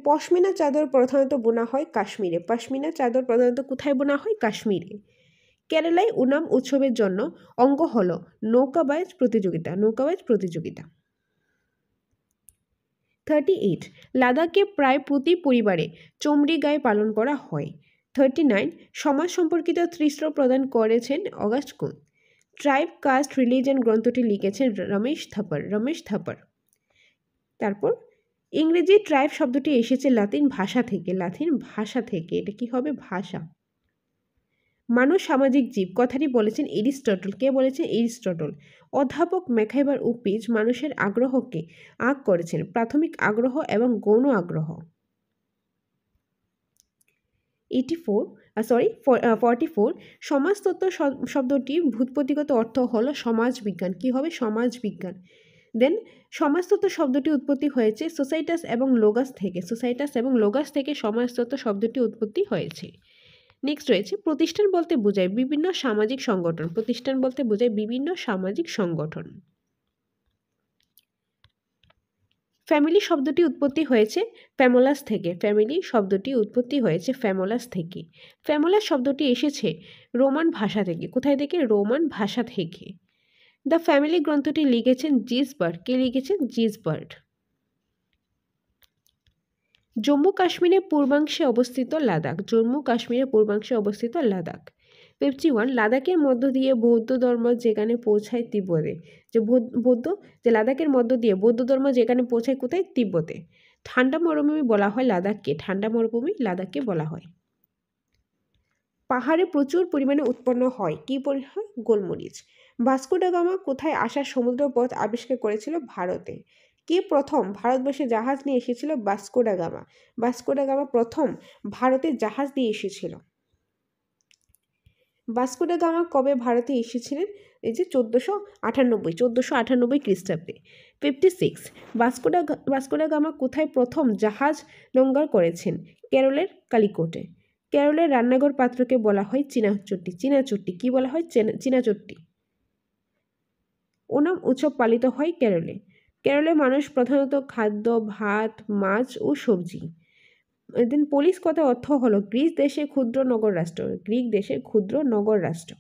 পশমিনা চাদর প্রধানত বোনা হয় কাশ্মীরে। পশমিনা চাদর প্রধানত কোথায় বোনা হয়? কাশ্মীরে। কেরালায় ওনাম উৎসবের জন্য অঙ্গ হল নৌকাবাজ প্রতিযোগিতা। 38 লাদাখে প্রায় প্রতি পরিবারে চমড়ি গায়ে পালন করা হয়। 39 সমাজ সম্পর্কিত তৃষ্ণ প্রদান করেছেন অগাস্ট কুন্দ। ট্রাইব কাস্ট রিলিজন গ্রন্থটি লিখেছেন রমেশ থাপার। তারপর ইংরেজি ট্রাইব শব্দটি এসেছে লাতিন ভাষা থেকে। এটা কি হবে? ভাষা। মানুষ সামাজিক জীব কথাটি বলেছেন এরিস্টটল। কে বলেছেন? এরিস্টটল। অধ্যাপক ম্যাকাইবার ও পিজ মানুষের আগ্রহকে আঁক করেছেন প্রাথমিক আগ্রহ এবং গৌণ আগ্রহ। 44 সমাজতত্ত্ব শব্দটি ভূতপতিগত অর্থ হলো সমাজবিজ্ঞান। কি হবে? সমাজবিজ্ঞান। দেন সমাজতত্ত্ব শব্দটি উৎপত্তি হয়েছে সোসাইটাস এবং লোগাস থেকে সমাজতত্ত্ব শব্দটি উৎপত্তি হয়েছে। নেক্সট রয়েছে প্রতিষ্ঠান বলতে বোঝায় বিভিন্ন সামাজিক সংগঠন। ফ্যামিলি শব্দটি উৎপত্তি হয়েছে ফ্যামোলাস থেকে। ফ্যামোলাস শব্দটি এসেছে রোমান ভাষা থেকে। কোথায় থেকে? রোমান ভাষা থেকে। দ্য ফ্যামিলি গ্রন্থটি লিখেছেন জিসবার্ট। কে লিখেছেন? জিসবার্ট। জম্মু কাশ্মীরের পূর্বাংশে অবস্থিত লাদাখ। 51 লাদাখের মধ্য দিয়ে বৌদ্ধ ধর্ম যেখানে পৌঁছায় তিব্বতে। লাদাখের মধ্য দিয়ে বৌদ্ধ ধর্ম যেখানে পৌঁছায় কোথায়? তিব্বতে। ঠান্ডা মরুভূমি বলা হয় লাদাখকে বলা হয়। পাহাড়ে প্রচুর পরিমাণে উৎপন্ন হয় কি হয়? গোলমরিচ। ভাস্কো ডা গামা কোথায় আসার সমুদ্র পথ আবিষ্কার করেছিল? ভারতে। কে প্রথম ভারতবর্ষে জাহাজ নিয়ে এসেছিল? ভাস্কো ডা গামা প্রথম ভারতে জাহাজ দিয়ে এসেছিল। ভাস্কো ডা গামা কবে ভারতে এসেছিলেন? এই যে 1498 খ্রিস্টাব্দে। 56 ভাস্কো ডা গামা কোথায় প্রথম জাহাজ নোঙ্গর করেছেন? কেরলের কালিকটে। কেরলের রান্নাঘর পাত্রকে বলা হয় চীনাচট্টি। কি বলা হয়? চীনাচট্টি। ওনাম উৎসব পালিত হয় কেরলে মানুষ প্রধানত খাদ্য ভাত মাছ ও সবজি। দেন পোলিস কথার অর্থ হলো গ্রিক দেশের ক্ষুদ্র নগর রাষ্ট্র।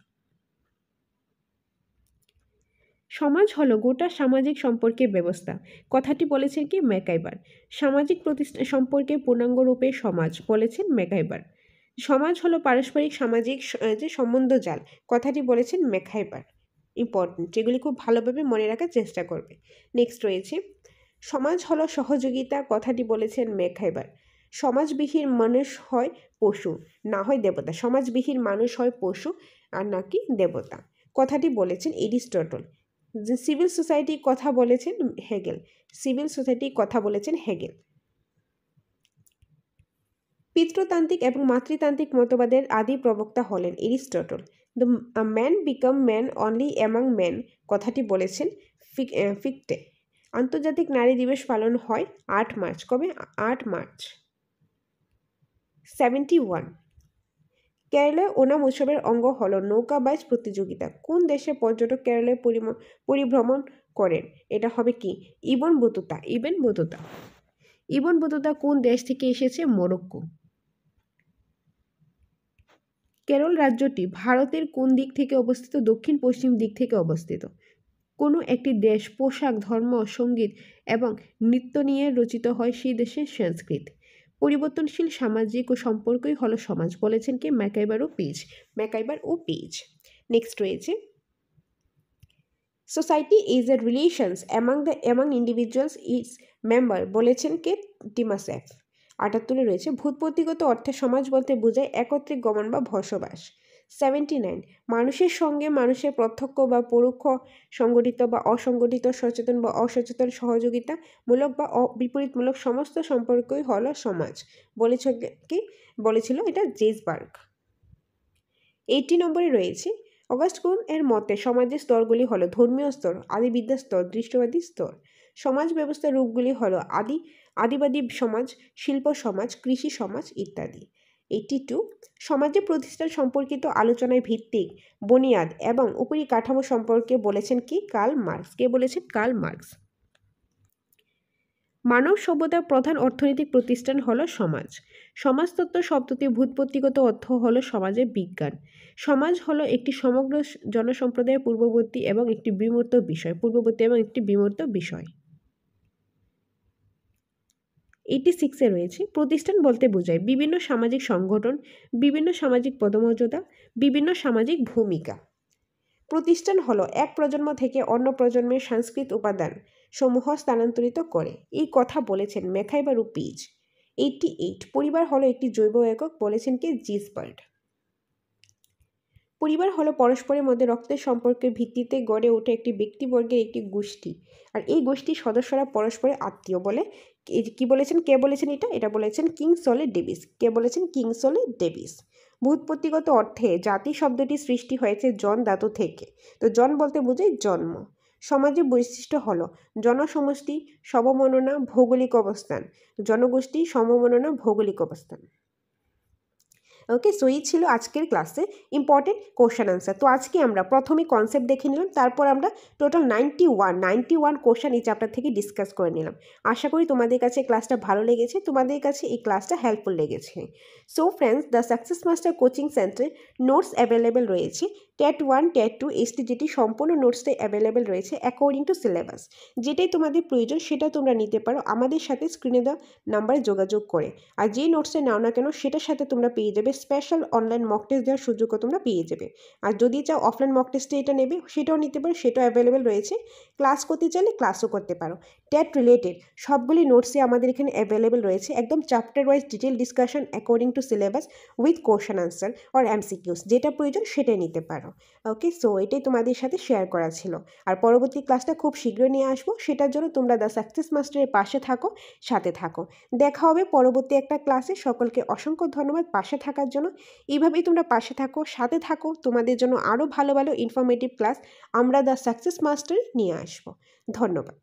সমাজ হলো গোটা সামাজিক সম্পর্কের ব্যবস্থা। কথাটি বলেছেন কি? ম্যাকাইবার। সামাজিক প্রতিষ্ঠান সম্পর্কে পূর্ণাঙ্গ রূপে সমাজ বলেছেন ম্যাকাইবার। সমাজ হলো পারস্পরিক সামাজিক যে সম্বন্ধ জাল। কথাটি বলেছেন ম্যাকাইবার। ইম্পর্টেন্ট, যেগুলি খুব ভালোভাবে মনে রাখার চেষ্টা করবে। নেক্সট রয়েছে সমাজ হলো সহযোগিতা। কথাটি বলেছেন ম্যাকাইবার। সমাজবিহীন মানুষ হয় পশু না হয় দেবতা। সমাজবিহীন মানুষ হয় পশু আর নাকি দেবতা। কথাটি বলেছেন এরিস্টটল। যে সিভিল সোসাইটির কথা বলেছেন হেগেল। পিতৃতান্ত্রিক এবং মাতৃতান্ত্রিক মতবাদের আদি প্রবক্তা হলেন Aristotle. The man become man only among man কথাটি বলেছেন ফিক্টে। আন্তর্জাতিক নারী দিবস পালন হয় 8 মার্চ। কবে? 8 মার্চ। 71। কেরলে ওনাম উৎসবের অঙ্গ হল নৌকা বাইচ প্রতিযোগিতা। কোন দেশে পর্যটক কেরলে পরিভ্রমণ করেন? এটা হবে কি? Ibn Battuta. Ibn Battuta. Ibn Battuta কোন দেশ থেকে এসেছে? মরক্কো। কেরল রাজ্যটি ভারতের কোন দিক থেকে অবস্থিত? দক্ষিণ পশ্চিম দিক থেকে অবস্থিত। কোনো একটি দেশ পোশাক, ধর্ম, সঙ্গীত এবং নৃত্য নিয়ে রচিত হয়, সেই দেশের সংস্কৃত। পরিবর্তনশীল সামাজিক ও সম্পর্কই হলো সমাজ, বলেছেন কে? ম্যাকাইবার ও পেজ। ম্যাকাইবার ও পেজ। নেক্সট রয়েছে society is a relations among individuals is member, বলেছেন কে? টিমাসেফ। 78 রয়েছে ভূতপতিগত অর্থে সমাজ বলতে বোঝায় একত্রিক গমন বা বসবাস। 79 মানুষের সঙ্গে মানুষের প্রত্যক্ষ বা পরোক্ষ, সংগঠিত বা অসংগঠিত, সচেতন বা অসচেতন, সহযোগিতামূলক বা বিপরীতমূলক সমস্ত সম্পর্কই হলো সমাজ, বলেছিল এটা জেসবার্গ। 80 নম্বরে রয়েছে অগাস্টিন এর মতে সমাজের স্তরগুলি হলো ধর্মীয় স্তর, আদিবিদ্যা স্তর, দৃষ্টবাদী স্তর। সমাজ ব্যবস্থার রূপগুলি হলো আদিবাদী সমাজ, শিল্প সমাজ, কৃষি সমাজ ইত্যাদি। 82 সমাজে প্রতিষ্ঠান সম্পর্কিত আলোচনায় ভিত্তিক, বুনিয়াদ এবং উপরিকাঠামো সম্পর্কে বলেছেন কি? Karl Marx. কে বলেছেন? Karl Marx. মানব সভ্যতার প্রধান অর্থনৈতিক প্রতিষ্ঠান হলো সমাজ। সমাজতত্ত্ব শব্দটির ভূতপত্তিগত অর্থ হলো সমাজের বিজ্ঞান। সমাজ হলো একটি সমগ্র জনসম্প্রদায়ের পূর্ববর্তী এবং একটি বিমূর্ত বিষয়। 86 রয়েছে প্রতিষ্ঠান বলতে বোঝায় বিভিন্ন সামাজিক সংগঠন, বিভিন্ন সামাজিক পদমর্যাদা, বিভিন্ন সামাজিক ভূমিকা। প্রতিষ্ঠান হলো এক প্রজন্ম থেকে অন্য প্রজন্মের সাংস্কৃতিক উপাদান সমূহ স্থানান্তরিত করে। এই কথা বলেছেন ম্যাকাইবার ও পেজ। 88 পরিবার হলো একটি জৈব একক, বলেছেন কে? জিসবার্ড। পরিবার হলো পরস্পরের মধ্যে রক্তের সম্পর্কের ভিত্তিতে গড়ে ওঠে একটি ব্যক্তিবর্গের একটি গোষ্ঠী, আর এই গোষ্ঠীর সদস্যরা পরস্পরের আত্মীয় বলে। কি বলেছেন? কে বলেছেন এটা? এটা বলেছেন কিংসলে ডেভিস। কে বলেছেন? Kingsley Davis. ভূতপত্তিগত অর্থে জাতি শব্দটি সৃষ্টি হয়েছে জন ধাতু থেকে। তো জন বলতে বোঝায় জন্ম। সমাজের বৈশিষ্ট্য হলো জনসমষ্টি, সমমননা, ভৌগোলিক অবস্থান। জনগোষ্ঠী, সমমননা, ভৌগোলিক অবস্থান। ওকে, সো এই ছিল আজকের ক্লাসে ইম্পর্টেন্ট কোশ্চেন আনসার। তো আজকে আমরা প্রথমে কনসেপ্ট দেখে নিলাম, তারপর আমরা টোটাল 91 কোশ্চেন এই চ্যাপ্টার থেকে ডিসকাস করে নিলাম। আশা করি তোমাদের কাছে ক্লাসটা ভালো লেগেছে, তোমাদের কাছে এই ক্লাসটা হেল্পফুল লেগেছে। So friends, the success master coaching সেন্টারে নোটস অ্যাভেলেবেল রয়েছে। টেট 1, টেট 2, এসটি যেটি সম্পূর্ণ নোটসটাই অ্যাভেলেবেল রয়েছে অ্যাকর্ডিং টু সিলেবাস। যেটাই তোমাদের প্রয়োজন সেটা তোমরা নিতে পারো আমাদের সাথে স্ক্রিনে দেওয়া নাম্বারে যোগাযোগ করে। আর যে নোটসটা নাও না কেন সেটার সাথে তোমরা পেয়ে যাবে স্পেশাল অনলাইন মক টেস্ট দেওয়ার সুযোগও তোমরা পেয়ে যাবে। আর যদি চাও অফলাইন মক টেস্টে এটা নেবে সেটাও নিতে পারো, সেটাও অ্যাভেলেবেল রয়েছে। ক্লাস করতে চাইলে ক্লাসও করতে পারো। টেট রিলেটেড সবগুলি নোটসই আমাদের এখানে অ্যাভেলেবেল রয়েছে, একদম chapter wise detail discussion according to syllabus with question answer or MCQs. যেটা প্রয়োজন সেটাই নিতে পারো। ওকে, সো এটাই তোমাদের সাথে শেয়ার করা ছিল। আর পরবর্তী ক্লাসটা খুব শীঘ্রই নিয়ে আসবো, সেটার জন্য তোমরা দ্য সাকসেস মাস্টারের পাশে থাকো, সাথে থাকো। দেখা হবে পরবর্তী একটা ক্লাসে। সকলকে অসংখ্য ধন্যবাদ পাশে থাকার জন্য। এইভাবেই তোমরা পাশে থাকো, সাথে থাকো, তোমাদের জন্য আরও ভালো ভালো ইনফরমেটিভ ক্লাস আমরা দ্য সাকসেস মাস্টারে নিয়ে আসবো। ধন্যবাদ।